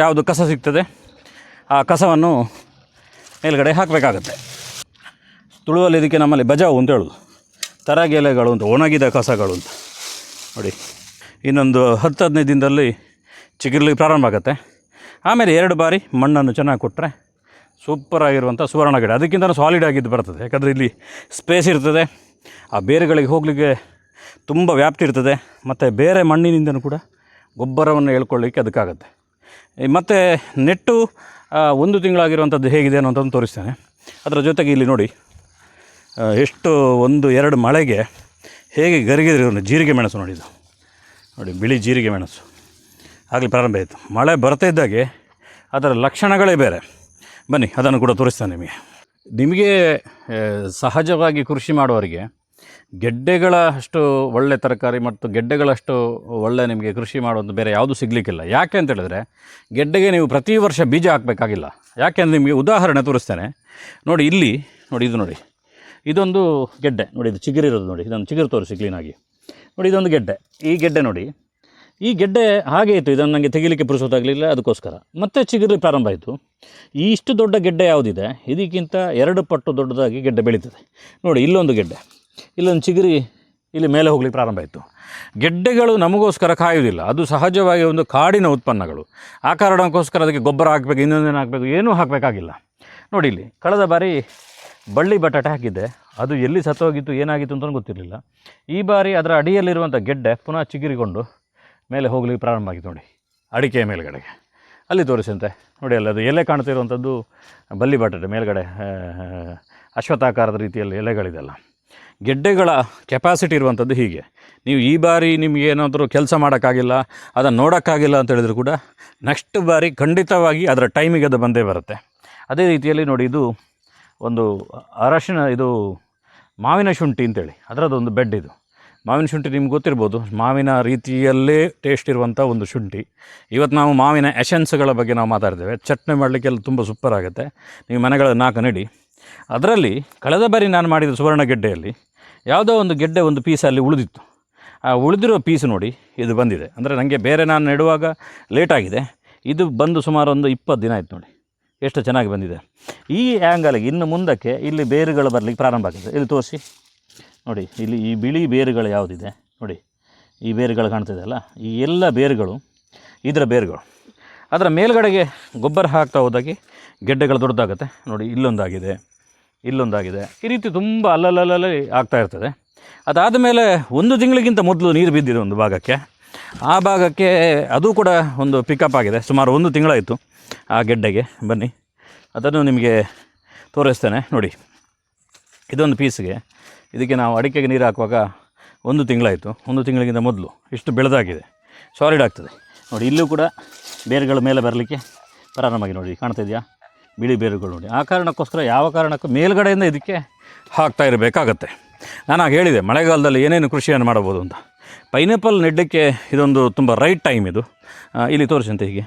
ಯಾವುದು ಕಸ ಸಿಗ್ತದೆ, ಆ ಕಸವನ್ನು ಮೇಲ್ಗಡೆ ಹಾಕಬೇಕಾಗತ್ತೆ. ತುಳುವಲ್ಲಿ ಇದಕ್ಕೆ ನಮ್ಮಲ್ಲಿ ಬಜಾವು ಅಂತ ಹೇಳೋದು, ತರಗೆ ಎಲೆಗಳು ಅಂತ, ಒಣಗಿದ ಕಸಗಳು ಅಂತ. ನೋಡಿ ಇನ್ನೊಂದು 10-15 ದಿನದಲ್ಲಿ ಚಿಗುರ್ಲಿಕ್ಕೆ ಪ್ರಾರಂಭ ಆಗುತ್ತೆ. ಆಮೇಲೆ 2 ಬಾರಿ ಮಣ್ಣನ್ನು ಚೆನ್ನಾಗಿ ಕೊಟ್ಟರೆ ಸೂಪರಾಗಿರುವಂಥ ಸುವರ್ಣ ಗಿಡ. ಅದಕ್ಕಿಂತ ಸಾಲಿಡ್ ಆಗಿದ್ದು ಬರ್ತದೆ. ಯಾಕಂದರೆ ಇಲ್ಲಿ ಸ್ಪೇಸ್ ಇರ್ತದೆ, ಆ ಬೇರುಗಳಿಗೆ ಹೋಗಲಿಕ್ಕೆ ತುಂಬ ವ್ಯಾಪ್ತಿ ಇರ್ತದೆ. ಮತ್ತು ಬೇರೆ ಮಣ್ಣಿನಿಂದನೂ ಕೂಡ ಗೊಬ್ಬರವನ್ನು ಹೇಳ್ಕೊಳ್ಳಿಕ್ಕೆ ಅದಕ್ಕಾಗತ್ತೆ. ಮತ್ತು ನೆಟ್ಟು 1 ತಿಂಗಳಾಗಿರುವಂಥದ್ದು ಹೇಗಿದೆ ಅನ್ನೋಂಥದ್ದು ತೋರಿಸ್ತೇನೆ. ಅದರ ಜೊತೆಗೆ ಇಲ್ಲಿ ನೋಡಿ ಎಷ್ಟು 1-2 ಮಳೆಗೆ ಹೇಗೆ ಗರಿಗಿದ್ರು ಜೀರಿಗೆ ಮೆಣಸು. ನೋಡಿದ್ದು ನೋಡಿ, ಬಿಳಿ ಜೀರಿಗೆ ಮೆಣಸು ಆಗಲಿ ಪ್ರಾರಂಭ ಆಯಿತು. ಮಳೆ ಬರ್ತಾ ಇದ್ದಾಗೆ ಅದರ ಲಕ್ಷಣಗಳೇ ಬೇರೆ. ಬನ್ನಿ ಅದನ್ನು ಕೂಡ ತೋರಿಸ್ತೇನೆ ನಿಮಗೆ. ಸಹಜವಾಗಿ ಕೃಷಿ ಮಾಡುವವರಿಗೆ ಗೆಡ್ಡೆಗಳಷ್ಟು ಒಳ್ಳೆ ತರಕಾರಿ ಮತ್ತು ಗೆಡ್ಡೆಗಳಷ್ಟು ಒಳ್ಳೆ ನಿಮಗೆ ಕೃಷಿ ಮಾಡೋದು ಬೇರೆ ಯಾವುದೂ ಸಿಗಲಿಕ್ಕಿಲ್ಲ. ಯಾಕೆ ಅಂತ ಹೇಳಿದ್ರೆ ಗೆಡ್ಡೆಗೆ ನೀವು ಪ್ರತಿ ವರ್ಷ ಬೀಜ ಹಾಕಬೇಕಾಗಿಲ್ಲ. ಯಾಕೆಂದರೆ ನಿಮಗೆ ಉದಾಹರಣೆ ತೋರಿಸ್ತೇನೆ. ನೋಡಿ ಇಲ್ಲಿ ನೋಡಿ, ಇದು ನೋಡಿ, ಇದೊಂದು ಗೆಡ್ಡೆ ನೋಡಿ, ಇದು ಚಿಗುರಿರೋದು ನೋಡಿ, ಇದೊಂದು ಚಿಗುರು ತೋರಿಸಿ ಕ್ಲೀನಾಗಿ ನೋಡಿ. ಇದೊಂದು ಗೆಡ್ಡೆ, ಈ ಗೆಡ್ಡೆ ನೋಡಿ, ಈ ಗೆಡ್ಡೆ ಹಾಗೆ ಇತ್ತು. ಇದನ್ನು ನನಗೆ ತೆಗಿಲಿಕ್ಕೆ ಪುರುಸೋದಾಗಲಿಲ್ಲ, ಅದಕ್ಕೋಸ್ಕರ ಮತ್ತೆ ಚಿಗುರಿ ಪ್ರಾರಂಭ ಆಯಿತು. ಇಷ್ಟು ದೊಡ್ಡ ಗೆಡ್ಡೆ ಯಾವುದಿದೆ ಇದಕ್ಕಿಂತ 2 ಪಟ್ಟು ದೊಡ್ಡದಾಗಿ ಗೆಡ್ಡೆ ಬೆಳೀತದೆ. ನೋಡಿ ಇಲ್ಲೊಂದು ಗೆಡ್ಡೆ, ಇಲ್ಲೊಂದು ಚಿಗುರಿ ಇಲ್ಲಿ ಮೇಲೆ ಹೋಗ್ಲಿಕ್ಕೆ ಪ್ರಾರಂಭ ಆಯಿತು. ಗೆಡ್ಡೆಗಳು ನಮಗೋಸ್ಕರ ಕಾಯುವುದಿಲ್ಲ, ಅದು ಸಹಜವಾಗಿ ಒಂದು ಕಾಡಿನ ಉತ್ಪನ್ನಗಳು. ಆ ಕಾರಣಕ್ಕೋಸ್ಕರ ಅದಕ್ಕೆ ಗೊಬ್ಬರ ಹಾಕಬೇಕು, ಇನ್ನೊಂದೇನು ಹಾಕಬೇಕು, ಏನೂ ಹಾಕಬೇಕಾಗಿಲ್ಲ. ನೋಡಿ ಇಲ್ಲಿ ಕಳೆದ ಬಾರಿ ಬಳ್ಳಿ ಬಟಾಟೆ ಹಾಕಿದ್ದೆ, ಅದು ಎಲ್ಲಿ ಸತ್ತೋಗಿತ್ತು ಏನಾಗಿತ್ತು ಅಂತಲೂ ಗೊತ್ತಿರಲಿಲ್ಲ. ಈ ಬಾರಿ ಅದರ ಅಡಿಯಲ್ಲಿರುವಂಥ ಗೆಡ್ಡೆ ಪುನಃ ಚಿಗುರಿಕೊಂಡು ಮೇಲೆ ಹೋಗ್ಲಿಕ್ಕೆ ಪ್ರಾರಂಭ ಆಗಿತ್ತು. ನೋಡಿ ಅಡಿಕೆಯ ಮೇಲ್ಗಡೆಗೆ ಅಲ್ಲಿ ತೋರಿಸಂತೆ ನೋಡಿ, ಅಲ್ಲಿ ಅದು ಎಲೆ ಕಾಣ್ತಿರುವಂಥದ್ದು ಬಳ್ಳಿ ಬಟಾಟೆ ಮೇಲ್ಗಡೆ ಅಶ್ವತ್ಥಾಕಾರದ ರೀತಿಯಲ್ಲಿ ಎಲೆಗಳಿದೆಲ್ಲ. ಗೆಡ್ಡೆಗಳ ಕೆಪಾಸಿಟಿ ಇರುವಂಥದ್ದು ಹೀಗೆ. ನೀವು ಈ ಬಾರಿ ನಿಮಗೆ ಏನಾದರೂ ಕೆಲಸ ಮಾಡೋಕ್ಕಾಗಿಲ್ಲ, ಅದನ್ನು ನೋಡೋಕ್ಕಾಗಿಲ್ಲ ಅಂತ ಹೇಳಿದ್ರು ಕೂಡ ನೆಕ್ಸ್ಟ್ ಬಾರಿ ಖಂಡಿತವಾಗಿ ಅದರ ಟೈಮಿಗೆ ಅದು ಬಂದೇ ಬರುತ್ತೆ. ಅದೇ ರೀತಿಯಲ್ಲಿ ನೋಡಿ, ಇದು ಒಂದು ಅರಶಿನ, ಇದು ಮಾವಿನ ಶುಂಠಿ ಅಂತೇಳಿ ಅದರದ್ದೊಂದು ಬೆಡ್. ಇದು ಮಾವಿನ ಶುಂಠಿ ನಿಮ್ಗೆ ಗೊತ್ತಿರ್ಬೋದು, ಮಾವಿನ ರೀತಿಯಲ್ಲೇ ಟೇಸ್ಟ್ ಇರುವಂಥ ಒಂದು ಶುಂಠಿ. ಇವತ್ತು ನಾವು ಮಾವಿನ ಎಸೆನ್ಸ್ಗಳ ಬಗ್ಗೆ ನಾವು ಮಾತಾಡ್ತೇವೆ. ಚಟ್ನಿ ಮಾಡಲಿಕ್ಕೆಲ್ಲ ತುಂಬ ಸೂಪರ್ ಆಗುತ್ತೆ. ನೀವು ಮನೆಗಳಲ್ಲಿ 4 ನೆಡಿ. ಅದರಲ್ಲಿ ಕಳೆದ ಬಾರಿ ನಾನು ಮಾಡಿದ ಸುವರ್ಣ ಗೆಡ್ಡೆಯಲ್ಲಿ ಯಾವುದೋ ಒಂದು ಗೆಡ್ಡೆ ಒಂದು ಪೀಸ್ ಅಲ್ಲಿ ಉಳಿದಿತ್ತು. ಆ ಉಳಿದಿರೋ ಪೀಸ್ ನೋಡಿ ಇದು ಬಂದಿದೆ. ಅಂದರೆ ನನಗೆ ಬೇರೆ ನಾನು ನೆಡುವಾಗ ಲೇಟಾಗಿದೆ, ಇದು ಬಂದು ಸುಮಾರು ಒಂದು 20 ದಿನ ಆಯಿತು. ನೋಡಿ ಎಷ್ಟು ಚೆನ್ನಾಗಿ ಬಂದಿದೆ. ಈ ಆ್ಯಂಗಲ್ಗೆ ಇನ್ನು ಮುಂದಕ್ಕೆ ಇಲ್ಲಿ ಬೇರುಗಳು ಬರಲಿಕ್ಕೆ ಪ್ರಾರಂಭ ಆಗಿದೆ. ಇಲ್ಲಿ ತೋರಿಸಿ ನೋಡಿ, ಇಲ್ಲಿ ಈ ಬಿಳಿ ಬೇರುಗಳು ಯಾವುದಿದೆ ನೋಡಿ, ಈ ಬೇರುಗಳು ಕಾಣ್ತಿದೆ ಅಲ್ಲ, ಈ ಎಲ್ಲ ಬೇರುಗಳು ಇದರ ಬೇರುಗಳು. ಅದರ ಮೇಲ್ಗಡೆಗೆ ಗೊಬ್ಬರ ಹಾಕ್ತಾ ಹೋದಾಗೆ ಗೆಡ್ಡೆಗಳು ದೊಡ್ಡದಾಗುತ್ತೆ. ನೋಡಿ, ಇಲ್ಲೊಂದಾಗಿದೆ, ಇಲ್ಲೊಂದಾಗಿದೆ, ಈ ರೀತಿ ತುಂಬ ಅಲ್ಲಲ್ಲಲ್ಲಿ ಆಗ್ತಾ ಇರ್ತದೆ. ಅದಾದ ಮೇಲೆ 1 ತಿಂಗಳಿಗಿಂತ ಮೊದಲು ನೀರು ಬಿದ್ದಿದೆ ಒಂದು ಭಾಗಕ್ಕೆ. ಆ ಭಾಗಕ್ಕೆ ಅದು ಕೂಡ ಒಂದು ಪಿಕಪ್ ಆಗಿದೆ. ಸುಮಾರು 1 ತಿಂಗಳಾಯಿತು ಆ ಗೆಡ್ಡೆಗೆ. ಬನ್ನಿ ಅದನ್ನು ನಿಮಗೆ ತೋರಿಸ್ತೇನೆ. ನೋಡಿ, ಇದೊಂದು ಪೀಸ್ಗೆ, ಇದಕ್ಕೆ ನಾವು ಅಡಿಕೆಗೆ ನೀರು ಹಾಕುವಾಗ 1 ತಿಂಗಳಾಯಿತು. 1 ತಿಂಗಳಿಗಿಂತ ಮೊದಲು ಇಷ್ಟು ಬೆಳೆದಾಗಿದೆ, ಸಾಲಿಡ್ ಆಗ್ತದೆ. ನೋಡಿ, ಇಲ್ಲೂ ಕೂಡ ಬೇರುಗಳ ಮೇಲೆ ಬರಲಿಕ್ಕೆ ಪ್ರಾರಂಭವಾಗಿ ನೋಡಿ, ಕಾಣ್ತಾ ಇದೆಯಾ ಬಿಳಿ ಬೇರುಗಳು ನೋಡಿ. ಆ ಕಾರಣಕ್ಕೋಸ್ಕರ ಯಾವ ಕಾರಣಕ್ಕೂ ಮೇಲ್ಗಡೆಯಿಂದ ಇದಕ್ಕೆ ಹಾಕ್ತಾ ಇರಬೇಕಾಗತ್ತೆ. ನಾನು ಆಗ ಹೇಳಿದೆ ಮಳೆಗಾಲದಲ್ಲಿ ಏನೇನು ಕೃಷಿಯನ್ನು ಮಾಡ್ಬೋದು ಅಂತ. ಪೈನಾಪಲ್ ನೆಡಲಿಕ್ಕೆ ಇದೊಂದು ತುಂಬ ರೈಟ್ ಟೈಮ್. ಇದು ಇಲ್ಲಿ ತೋರಿಸಂತೆ ಹೀಗೆ,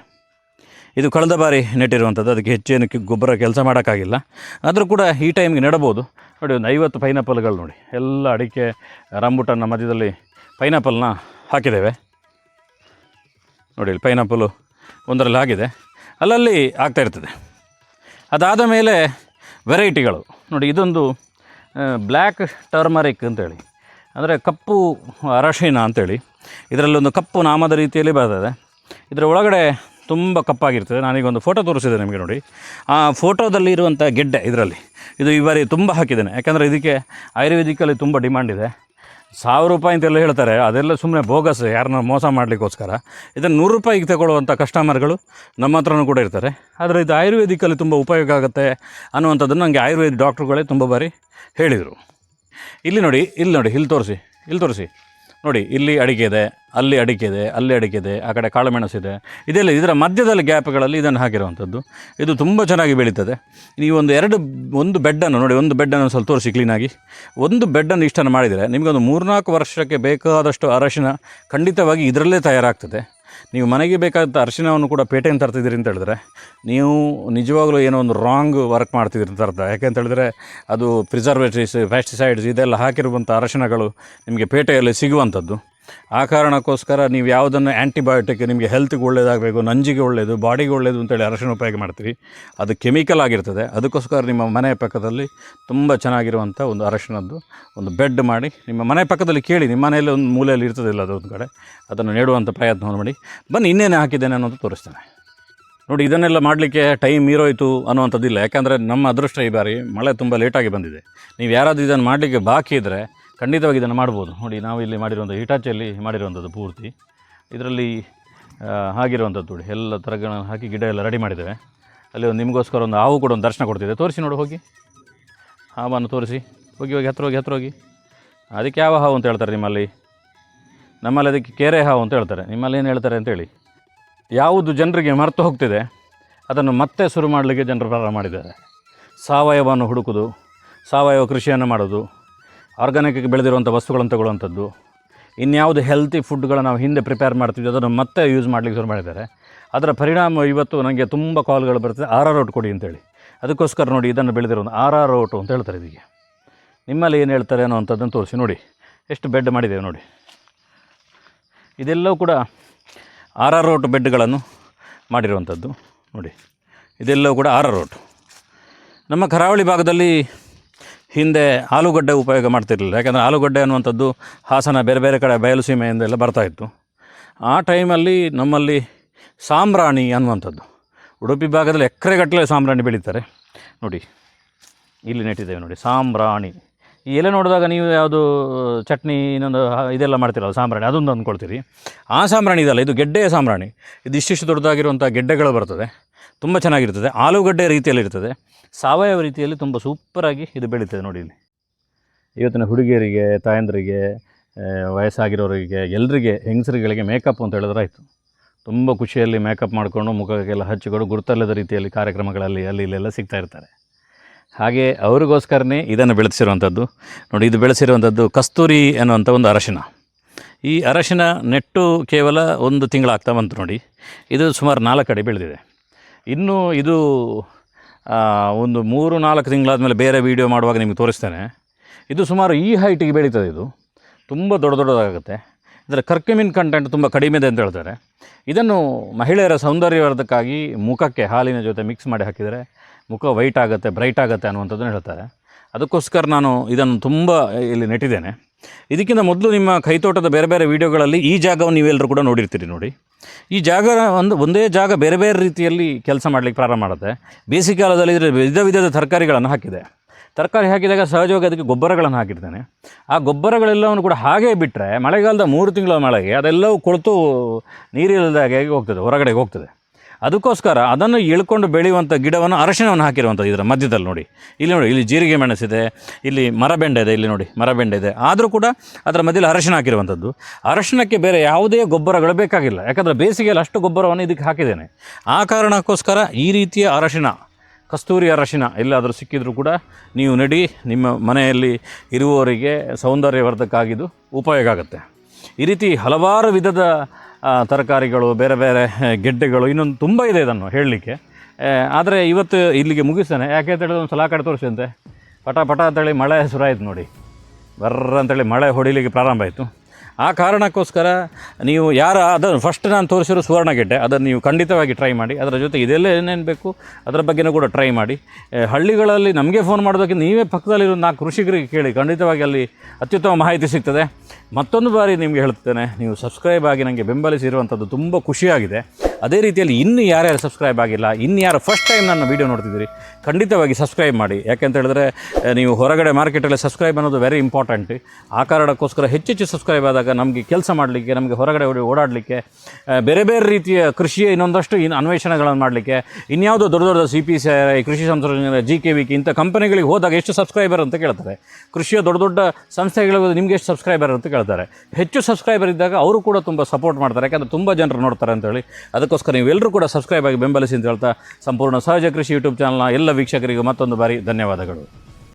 ಇದು ಕಳೆದ ಬಾರಿ ನೆಟ್ಟಿರುವಂಥದ್ದು. ಅದಕ್ಕೆ ಹೆಚ್ಚೇನು ಗೊಬ್ಬರ ಕೆಲಸ ಮಾಡೋಕ್ಕಾಗಿಲ್ಲ, ಆದರೂ ಕೂಡ ಈ ಟೈಮ್ಗೆ ನೆಡಬೋದು. ನೋಡಿ, ಒಂದು 50 ಪೈನಾಪಲ್ಗಳು ನೋಡಿ, ಎಲ್ಲ ಅಡಿಕೆ ರಂಬುಟನ್ನ ಮಧ್ಯದಲ್ಲಿ ಪೈನಾಪಲ್ನ ಹಾಕಿದ್ದೇವೆ. ನೋಡಿ, ಇಲ್ಲಿ ಪೈನಾಪಲು ಒಂದರಲ್ಲಿ ಆಗಿದೆ, ಅಲ್ಲಲ್ಲಿ ಆಗ್ತಾಯಿರ್ತದೆ. ಅದಾದ ಮೇಲೆ ವೆರೈಟಿಗಳು ನೋಡಿ, ಇದೊಂದು ಬ್ಲ್ಯಾಕ್ ಟರ್ಮರಿಕ್ ಅಂತೇಳಿ, ಅಂದರೆ ಕಪ್ಪು ಅರಶಿನ ಅಂತೇಳಿ. ಇದರಲ್ಲೊಂದು ಕಪ್ಪು ನಾಮದ ರೀತಿಯಲ್ಲಿ ಬರ್ತದೆ. ಇದರ ಒಳಗಡೆ ತುಂಬ ಕಪ್ಪಾಗಿರ್ತದೆ. ನಾನೀಗೊಂದು ಫೋಟೋ ತೋರಿಸಿದೆ ನಿಮಗೆ ನೋಡಿ. ಆ ಫೋಟೋದಲ್ಲಿ ಇರುವಂಥ ಗೆಡ್ಡೆ ಇದರಲ್ಲಿ, ಇದು ಈ ಬಾರಿ ತುಂಬ ಹಾಕಿದ್ದೇನೆ. ಯಾಕಂದರೆ ಇದಕ್ಕೆ ಆಯುರ್ವೇದಿಕಲ್ಲಿ ತುಂಬ ಡಿಮಾಂಡ್ ಇದೆ. 1000 ರೂಪಾಯಿ ಅಂತೆಲ್ಲ ಹೇಳ್ತಾರೆ, ಅದೆಲ್ಲ ಸುಮ್ಮನೆ ಬೋಗಸ್, ಯಾರನ್ನ ಮೋಸ ಮಾಡಲಿಕ್ಕೋಸ್ಕರ. ಇದನ್ನು 100 ರೂಪಾಯಿಗೆ ತಗೊಳ್ಳುವಂಥ ಕಸ್ಟಮರ್ಗಳು ನಮ್ಮ ಹತ್ರನೂ ಕೂಡ ಇರ್ತಾರೆ. ಆದರೆ ಇದು ಆಯುರ್ವೇದಿಕಲ್ಲಿ ತುಂಬ ಉಪಯೋಗ ಆಗುತ್ತೆ ಅನ್ನುವಂಥದ್ದನ್ನು ನನಗೆ ಆಯುರ್ವೇದಿಕ್ ಡಾಕ್ಟ್ರುಗಳೇ ತುಂಬ ಬಾರಿ ಹೇಳಿದರು. ಇಲ್ಲಿ ನೋಡಿ, ಇಲ್ಲಿ ತೋರಿಸಿ ನೋಡಿ, ಇಲ್ಲಿ ಅಡಿಕೆ ಇದೆ, ಅಲ್ಲಿ ಅಡಿಕೆ ಇದೆ, ಅಲ್ಲಿ ಅಡಿಕೆ ಇದೆ, ಆ ಕಡೆ ಕಾಳುಮೆಣಸಿದೆ. ಇದೆಲ್ಲ ಇದರ ಮಧ್ಯದಲ್ಲಿ ಗ್ಯಾಪ್ಗಳಲ್ಲಿ ಇದನ್ನು ಹಾಕಿರುವಂಥದ್ದು. ಇದು ತುಂಬ ಚೆನ್ನಾಗಿ ಬೆಳೀತದೆ. ನೀವು ಒಂದು ಬೆಡ್ಡನ್ನು ನೋಡಿ, ಒಂದು ಬೆಡ್ಡನ್ನು ಸ್ವಲ್ಪ ತೋರಿಸಿ ಕ್ಲೀನಾಗಿ. ಒಂದು ಬೆಡ್ಡನ್ನು ಇಷ್ಟನ್ನು ಮಾಡಿದರೆ ನಿಮಗೊಂದು 3-4 ವರ್ಷಕ್ಕೆ ಬೇಕಾದಷ್ಟು ಅರಶಿನ ಖಂಡಿತವಾಗಿ ಇದರಲ್ಲೇ ತಯಾರಾಗ್ತದೆ. ನೀವು ಮನೆಗೆ ಬೇಕಾದ ಅರಿಶಿನವನ್ನು ಕೂಡ ಪೇಟೆಯನ್ನು ತರ್ತಿದ್ದೀರಿ ಅಂತ ಹೇಳಿದ್ರೆ ನೀವು ನಿಜವಾಗ್ಲೂ ಏನೋ ಒಂದು ರಾಂಗ್ ವರ್ಕ್ ಮಾಡ್ತಿದ್ದೀರಿ ಅಂತ ಅರ್ಥ. ಯಾಕೆಂತ ಹೇಳಿದ್ರೆ ಅದು ಪ್ರಿಸರ್ವೇಟಿವ್ಸ್, ಪೆಸ್ಟಿಸೈಡ್ಸ್ ಇದೆಲ್ಲ ಹಾಕಿರುವಂಥ ಅರಿಶಿನಗಳು ನಿಮಗೆ ಪೇಟೆಯಲ್ಲಿ ಸಿಗುವಂಥದ್ದು. ಆ ಕಾರಣಕ್ಕೋಸ್ಕರ ನೀವು ಯಾವುದನ್ನು ಆ್ಯಂಟಿಬಯೋಟಿಕ್ ನಿಮಗೆ ಹೆಲ್ತ್ಗೆ ಒಳ್ಳೆಯದಾಗಬೇಕು, ನಂಜಿಗೆ ಒಳ್ಳೆಯದು, ಬಾಡಿಗೆ ಒಳ್ಳೆಯದು ಅಂತೇಳಿ ಅರಶಿನ ಉಪಯೋಗ ಮಾಡ್ತೀರಿ. ಅದು ಕೆಮಿಕಲ್ ಆಗಿರ್ತದೆ. ಅದಕ್ಕೋಸ್ಕರ ನಿಮ್ಮ ಮನೆಯ ಪಕ್ಕದಲ್ಲಿ ತುಂಬ ಚೆನ್ನಾಗಿರುವಂಥ ಒಂದು ಅರಶಿನದ್ದು ಒಂದು ಬೆಡ್ ಮಾಡಿ ನಿಮ್ಮ ಮನೆ ಪಕ್ಕದಲ್ಲಿ ಕೇಳಿ. ನಿಮ್ಮ ಮನೆಯಲ್ಲಿ ಒಂದು ಮೂಲೆಯಲ್ಲಿ ಇರ್ತದಿಲ್ಲ ಅದು ಒಂದು ಕಡೆ, ಅದನ್ನು ನೆಡುವಂಥ ಪ್ರಯತ್ನವನ್ನು ಮಾಡಿ. ಬನ್ನಿ ಇನ್ನೇನು ಹಾಕಿದ್ದೇನೆ ಅನ್ನೋದು ತೋರಿಸ್ತೇನೆ. ನೋಡಿ, ಇದನ್ನೆಲ್ಲ ಮಾಡಲಿಕ್ಕೆ ಟೈಮ್ ಮೀರೋಯ್ತು ಅನ್ನುವಂಥದ್ದಿಲ್ಲ. ಯಾಕಂದರೆ ನಮ್ಮ ಅದೃಷ್ಟ ಈ ಬಾರಿ ಮಳೆ ತುಂಬ ಲೇಟಾಗಿ ಬಂದಿದೆ. ನೀವು ಯಾರಾದರೂ ಇದನ್ನು ಮಾಡಲಿಕ್ಕೆ ಬಾಕಿ ಇದ್ದರೆ ಖಂಡಿತವಾಗಿ ಇದನ್ನು ಮಾಡ್ಬೋದು. ನೋಡಿ, ನಾವು ಇಲ್ಲಿ ಮಾಡಿರುವಂಥ ಹಿಟಾಚಿಯಲ್ಲಿ ಮಾಡಿರುವಂಥದ್ದು ಪೂರ್ತಿ. ಇದರಲ್ಲಿ ಆಗಿರುವಂಥದ್ದು ನೋಡಿ, ಎಲ್ಲ ಥರಗಳನ್ನು ಹಾಕಿ ಗಿಡ ಎಲ್ಲ ರೆಡಿ ಮಾಡಿದ್ದೇವೆ. ಅಲ್ಲಿ ಒಂದು ನಿಮಗೋಸ್ಕರ ಒಂದು ಹಾವು ಕೂಡ ಒಂದು ದರ್ಶನ ಕೊಡ್ತಿದೆ. ತೋರಿಸಿ ನೋಡಿ, ಹೋಗಿ ಹಾವನ್ನು ತೋರಿಸಿ. ಹೋಗಿ ಹತ್ರ ಹೋಗಿ. ಅದಕ್ಕೆ ಯಾವ ಹಾವು ಅಂತ ಹೇಳ್ತಾರೆ ನಿಮ್ಮಲ್ಲಿ? ನಮ್ಮಲ್ಲಿ ಅದಕ್ಕೆ ಕೆರೆ ಹಾವು ಅಂತ ಹೇಳ್ತಾರೆ. ನಿಮ್ಮಲ್ಲಿ ಏನು ಹೇಳ್ತಾರೆ ಅಂತೇಳಿ. ಯಾವುದು ಜನರಿಗೆ ಮರೆತು ಹೋಗ್ತಿದೆ ಅದನ್ನು ಮತ್ತೆ ಶುರು ಮಾಡಲಿಕ್ಕೆ ಜನರು ಪ್ರಾರಂಭ ಮಾಡಿದ್ದಾರೆ. ಸಾವಯವವನ್ನು ಹುಡುಕೋದು, ಸಾವಯವ ಕೃಷಿಯನ್ನು ಮಾಡೋದು, ಆರ್ಗಾನಿಕ್ ಬೆಳೆದಿರುವಂಥ ವಸ್ತುಗಳನ್ನು ತಗೊಳ್ಳುವಂಥದ್ದು, ಇನ್ಯಾವುದು ಹೆಲ್ತಿ ಫುಡ್ಗಳನ್ನು ನಾವು ಹಿಂದೆ ಪ್ರಿಪೇರ್ ಮಾಡ್ತಿದ್ವಿ ಅದನ್ನು ಮತ್ತೆ ಯೂಸ್ ಮಾಡಲಿಕ್ಕೆ ಶುರು ಮಾಡಿದ್ದಾರೆ. ಅದರ ಪರಿಣಾಮ ಇವತ್ತು ನನಗೆ ತುಂಬ ಕಾಲ್ಗಳು ಬರ್ತದೆ, RR ಕೊಡಿ ಅಂತೇಳಿ. ಅದಕ್ಕೋಸ್ಕರ ನೋಡಿ, ಇದನ್ನು ಬೆಳೆದಿರೋ RR ಅಂತ ಹೇಳ್ತಾರೆ ಇದಕ್ಕೆ. ನಿಮ್ಮಲ್ಲಿ ಏನು ಹೇಳ್ತಾರೆ ಅನ್ನೋವಂಥದ್ದನ್ನು ತೋರಿಸಿ. ನೋಡಿ, ಎಷ್ಟು ಬೆಡ್ ಮಾಡಿದ್ದೇವೆ ನೋಡಿ. ಇದೆಲ್ಲವೂ ಕೂಡ RR ಬೆಡ್ಗಳನ್ನು ಮಾಡಿರುವಂಥದ್ದು ನೋಡಿ. ಇದೆಲ್ಲವೂ ಕೂಡ RR. ನಮ್ಮ ಕರಾವಳಿ ಭಾಗದಲ್ಲಿ ಹಿಂದೆ ಆಲೂಗಡ್ಡೆ ಉಪಯೋಗ ಮಾಡ್ತಿರಲಿಲ್ಲ. ಯಾಕಂದರೆ ಆಲೂಗಡ್ಡೆ ಅನ್ನುವಂಥದ್ದು ಹಾಸನ ಬೇರೆ ಬೇರೆ ಕಡೆ ಬಯಲು ಸೀಮೆಯಿಂದೆಲ್ಲ ಬರ್ತಾಯಿತ್ತು. ಆ ಟೈಮಲ್ಲಿ ನಮ್ಮಲ್ಲಿ ಸಾಂಬ್ರಾಣಿ ಅನ್ನುವಂಥದ್ದು, ಉಡುಪಿ ಭಾಗದಲ್ಲಿ ಎಕರೆಗಟ್ಟಲೆ ಸಾಂಬ್ರಾಣಿ ಬೆಳೀತಾರೆ. ನೋಡಿ, ಇಲ್ಲಿ ನೆಟ್ಟಿದ್ದೇವೆ ನೋಡಿ ಸಾಂಬ್ರಾಣಿ. ಈ ಎಲೆ ನೋಡಿದಾಗ ನೀವು ಯಾವುದು ಚಟ್ನಿ ಇನ್ನೊಂದು ಇದೆಲ್ಲ ಮಾಡ್ತೀರಲ್ಲ ಸಾಂಬ್ರಾಣಿ, ಅದೊಂದು ಅಂದ್ಕೊಳ್ತೀರಿ. ಆ ಸಾಂಬ್ರಾಣಿ ಇದಲ್ಲ, ಇದು ಗೆಡ್ಡೆಯ ಸಾಂಬ್ರಾಣಿ. ಇದು ಇಷ್ಟಿಷ್ಟು ದೊಡ್ಡದಾಗಿರುವಂಥ ಗೆಡ್ಡೆಗಳು ಬರ್ತದೆ, ತುಂಬ ಚೆನ್ನಾಗಿರ್ತದೆ. ಆಲೂಗಡ್ಡೆ ರೀತಿಯಲ್ಲಿ ಇರ್ತದೆ, ಸಾವಯವ ರೀತಿಯಲ್ಲಿ ತುಂಬ ಸೂಪರಾಗಿ ಇದು ಬೆಳೀತದೆ. ನೋಡಿ, ಇಲ್ಲಿ ಇವತ್ತಿನ ಹುಡುಗಿಯರಿಗೆ, ತಾಯಂದರಿಗೆ, ವಯಸ್ಸಾಗಿರೋರಿಗೆ, ಎಲ್ಲರಿಗೆ, ಹೆಂಗಸರುಗಳಿಗೆ ಮೇಕಪ್ ಅಂತ ಹೇಳಿದ್ರೆ ಆಯಿತು. ತುಂಬ ಖುಷಿಯಲ್ಲಿ ಮೇಕಪ್ ಮಾಡಿಕೊಂಡು ಮುಖಕ್ಕೆಲ್ಲ ಹಚ್ಚಿಕೊಂಡು ಗುರುತಲ್ಲದ ರೀತಿಯಲ್ಲಿ ಕಾರ್ಯಕ್ರಮಗಳಲ್ಲಿ ಅಲ್ಲಿ ಇಲ್ಲೆಲ್ಲ ಸಿಗ್ತಾ ಇರ್ತಾರೆ. ಹಾಗೆ ಅವರಿಗೋಸ್ಕರನೇ ಇದನ್ನು ಬೆಳೆಸಿರುವಂಥದ್ದು. ನೋಡಿ, ಇದು ಬೆಳೆಸಿರುವಂಥದ್ದು ಕಸ್ತೂರಿ ಅನ್ನುವಂಥ ಒಂದು ಅರಶಿನ. ಈ ಅರಶಿನ ನೆಟ್ಟು ಕೇವಲ 1 ತಿಂಗಳಾಗ್ತಾ ಬಂತು ನೋಡಿ. ಇದು ಸುಮಾರು 4 ಅಡಿ ಬೆಳೆದಿದೆ. ಇನ್ನೂ ಇದು ಒಂದು 3-4 ತಿಂಗಳಾದಮೇಲೆ ಬೇರೆ ವೀಡಿಯೋ ಮಾಡುವಾಗ ನಿಮಗೆ ತೋರಿಸ್ತೇನೆ. ಇದು ಸುಮಾರು ಈ ಹೈಟಿಗೆ ಬೆಳೀತದೆ. ಇದು ತುಂಬ ದೊಡ್ಡದಾಗುತ್ತೆ. ಇದರ ಕರ್ಕ್ಯುಮಿನ್ ಕಂಟೆಂಟ್ ತುಂಬ ಕಡಿಮೆ ಇದೆ ಅಂತ ಹೇಳ್ತಾರೆ. ಇದನ್ನು ಮಹಿಳೆಯರ ಸೌಂದರ್ಯವರ್ಧಕ್ಕಾಗಿ ಮುಖಕ್ಕೆ ಹಾಲಿನ ಜೊತೆ ಮಿಕ್ಸ್ ಮಾಡಿ ಹಾಕಿದರೆ ಮುಖ ವೈಟ್ ಆಗುತ್ತೆ, ಬ್ರೈಟ್ ಆಗುತ್ತೆ ಅನ್ನುವಂಥದ್ದನ್ನು ಹೇಳ್ತಾರೆ. ಅದಕ್ಕೋಸ್ಕರ ನಾನು ಇದನ್ನು ತುಂಬ ಇಲ್ಲಿ ನೆಟ್ಟಿದ್ದೇನೆ. ಇದಕ್ಕಿಂತ ಮೊದಲು ನಿಮ್ಮ ಕೈತೋಟದ ಬೇರೆ ಬೇರೆ ವೀಡಿಯೋಗಳಲ್ಲಿ ಈ ಜಾಗವನ್ನು ನೀವೆಲ್ಲರೂ ಕೂಡ ನೋಡಿರ್ತೀರಿ. ನೋಡಿ, ಈ ಜಾಗ ಒಂದೇ ಜಾಗ ಬೇರೆ ಬೇರೆ ರೀತಿಯಲ್ಲಿ ಕೆಲಸ ಮಾಡಲಿಕ್ಕೆ ಪ್ರಾರಂಭ ಮಾಡುತ್ತೆ. ಬೇಸಿಗೆ ಕಾಲದಲ್ಲಿ ಇದರ ವಿಧ ವಿಧದ ತರಕಾರಿಗಳನ್ನು ಹಾಕಿದೆ. ತರಕಾರಿ ಹಾಕಿದಾಗ ಸಹಜವಾಗಿ ಅದಕ್ಕೆ ಗೊಬ್ಬರಗಳನ್ನು ಹಾಕಿರ್ತೇನೆ. ಆ ಗೊಬ್ಬರಗಳೆಲ್ಲವನ್ನು ಕೂಡ ಹಾಗೇ ಬಿಟ್ಟರೆ ಮಳೆಗಾಲದ 3 ತಿಂಗಳ ಮಳೆಗೆ ಅದೆಲ್ಲವೂ ಕೊಳೆತು ನೀರಿಲ್ಲದಾಗೆ ಹೋಗ್ತದೆ, ಹೊರಗಡೆಗೆ ಹೋಗ್ತದೆ. ಅದಕ್ಕೋಸ್ಕರ ಅದನ್ನು ಇಳ್ಕೊಂಡು ಬೆಳೆಯುವಂಥ ಗಿಡವನ್ನು ಅರಶಿನವನ್ನು ಹಾಕಿರುವಂಥದ್ದು ಇದರ ಮಧ್ಯದಲ್ಲಿ. ನೋಡಿ, ಇಲ್ಲಿ ಜೀರಿಗೆ ಮೆಣಸಿದೆ, ಇಲ್ಲಿ ಮರಬೆಂಡೆ ಇದೆ, ಇಲ್ಲಿ ನೋಡಿ ಮರಬೆಂಡೆ ಇದೆ. ಆದರೂ ಕೂಡ ಅದರ ಮಧ್ಯದಲ್ಲಿ ಅರಶಿನ ಹಾಕಿರುವಂಥದ್ದು. ಅರಶಿನಕ್ಕೆ ಬೇರೆ ಯಾವುದೇ ಗೊಬ್ಬರಗಳು ಬೇಕಾಗಿಲ್ಲ, ಯಾಕಂದರೆ ಬೇಸಿಗೆಯಲ್ಲಿ ಅಷ್ಟು ಗೊಬ್ಬರವನ್ನು ಇದಕ್ಕೆ ಹಾಕಿದ್ದೇನೆ. ಆ ಕಾರಣಕ್ಕೋಸ್ಕರ ಈ ರೀತಿಯ ಅರಶಿನ, ಕಸ್ತೂರಿ ಅರಶಿನ ಎಲ್ಲಾದರೂ ಸಿಕ್ಕಿದರೂ ಕೂಡ ನೀವು ನೆಡಿ, ನಿಮ್ಮ ಮನೆಯಲ್ಲಿ ಇರುವವರಿಗೆ ಸೌಂದರ್ಯವರ್ಧಕ್ಕಾಗಿದ್ದು ಉಪಯೋಗ ಆಗುತ್ತೆ. ಈ ರೀತಿ ಹಲವಾರು ವಿಧದ ತರಕಾರಿಗಳು, ಬೇರೆ ಬೇರೆ ಗೆಡ್ಡೆಗಳು, ಇನ್ನೊಂದು ತುಂಬ ಇದೆ ಇದನ್ನು ಹೇಳಲಿಕ್ಕೆ. ಆದರೆ ಇವತ್ತು ಇಲ್ಲಿಗೆ ಮುಗಿಸ್ತೇನೆ. ಯಾಕೆ ಅಂತ ಹೇಳಿದ್ರೆ ಒಂದು ಸಲ ಕಡೆ ತೋರಿಸಿದಂತೆ ಪಟ ಅಂತೇಳಿ ಮಳೆ ಶುರುವಾಯಿತು ನೋಡಿ. ಬರ್ರ ಅಂತೇಳಿ ಮಳೆ ಹೊಡಿಲಿಕ್ಕೆ ಪ್ರಾರಂಭ ಆಯಿತು. ಆ ಕಾರಣಕ್ಕೋಸ್ಕರ ನೀವು ಅದನ್ನು ಫಸ್ಟ್ ನಾನು ತೋರಿಸಿರೋ ಸುವರ್ಣಗೆಡ್ಡೆ, ಅದನ್ನು ನೀವು ಖಂಡಿತವಾಗಿ ಟ್ರೈ ಮಾಡಿ. ಅದರ ಜೊತೆ ಇದೆಲ್ಲ ಏನೇನು ಬೇಕು ಅದರ ಬಗ್ಗೆನೂ ಕೂಡ ಟ್ರೈ ಮಾಡಿ. ಹಳ್ಳಿಗಳಲ್ಲಿ ನಮಗೆ ಫೋನ್ ಮಾಡೋದಕ್ಕೆ ನೀವೇ ಪಕ್ಕದಲ್ಲಿರೋ 4 ಕೃಷಿಕರಿಗೆ ಕೇಳಿ, ಖಂಡಿತವಾಗಿ ಅಲ್ಲಿ ಅತ್ಯುತ್ತಮ ಮಾಹಿತಿ ಸಿಗ್ತದೆ. ಮತ್ತೊಂದು ಬಾರಿ ನಿಮಗೆ ಹೇಳ್ತೇನೆ, ನೀವು ಸಬ್ಸ್ಕ್ರೈಬ್ ಆಗಿ ನನಗೆ ಬೆಂಬಲಿಸಿರುವಂಥದ್ದು ತುಂಬ ಖುಷಿಯಾಗಿದೆ. ಅದೇ ರೀತಿಯಲ್ಲಿ ಇನ್ನು ಯಾರ್ಯಾರು ಸಬ್ಸ್ಕ್ರೈಬ್ ಆಗಿಲ್ಲ, ಇನ್ನು ಯಾರು ಫಸ್ಟ್ ಟೈಮ್ ನನ್ನ ವೀಡಿಯೋ ನೋಡ್ತಿದ್ದೀರಿ, ಖಂಡಿತವಾಗಿ ಸಬ್ಸ್ಕ್ರೈಬ್ ಮಾಡಿ. ಯಾಕೆಂತ ಹೇಳಿದ್ರೆ ನೀವು ಹೊರಗಡೆ ಮಾರ್ಕೆಟಲ್ಲಿ ಸಬ್ಸ್ಕ್ರೈಬ್ ಅನ್ನೋದು ವೆರಿ ಇಂಪಾರ್ಟೆಂಟ್. ಆ ಕಾರಣಕ್ಕೋಸ್ಕರ ಹೆಚ್ಚೆಚ್ಚು ಸಬ್ಸ್ಕ್ರೈಬ್ ಆದಾಗ ನಮಗೆ ಕೆಲಸ ಮಾಡಲಿಕ್ಕೆ, ನಮಗೆ ಹೊರಗಡೆ ಓಡಾಡಲಿಕ್ಕೆ, ಬೇರೆ ಬೇರೆ ರೀತಿಯ ಕೃಷಿಯ ಇನ್ನೊಂದಷ್ಟು ಅನ್ವೇಷಣೆಗಳನ್ನು ಮಾಡಲಿಕ್ಕೆ, ಇನ್ಯಾವುದೋ ದೊಡ್ಡ CPCI, ಕೃಷಿ ಸಂಶೋಧನೆ, GKVK ಇಂಥ ಕಂಪನಿಗಳಿಗೆ ಹೋದಾಗ ಎಷ್ಟು ಸಬ್ಸ್ಕ್ರೈಬರ್ ಅಂತ ಕೇಳ್ತಾರೆ. ಕೃಷಿಯ ದೊಡ್ಡ ಸಂಸ್ಥೆಗಳಿಗೆ ನಿಮಗೆ ಎಷ್ಟು ಸಬ್ಸ್ಕ್ರೈಬರ್ ಅಂತ ಕೇಳ್ತಾರೆ. ಹೆಚ್ಚು ಸಬ್ಸ್ಕ್ರೈಬರ್ ಇದ್ದಾಗ ಅವರು ಕೂಡ ತುಂಬ ಸಪೋರ್ಟ್ ಮಾಡ್ತಾರೆ, ಯಾಕಂದರೆ ತುಂಬ ಜನರು ನೋಡ್ತಾರೆ ಅಂತೇಳಿ. ಅದಕ್ಕೋಸ್ಕರ ನೀವೆಲ್ಲರೂ ಕೂಡ ಸಬ್ಸ್ಕ್ರೈಬ್ ಆಗಿ ಬೆಂಬಲಿಸಿ ಅಂತ ಹೇಳ್ತಾ, ಸಂಪೂರ್ಣ ಸಹಜ ಕೃಷಿ ಯೂಟ್ಯೂಬ್ ಚಾನಲ್ನ ಎಲ್ಲ ವೀಕ್ಷಕರಿಗೂ ಮತ್ತೊಂದು ಬಾರಿ ಧನ್ಯವಾದಗಳು.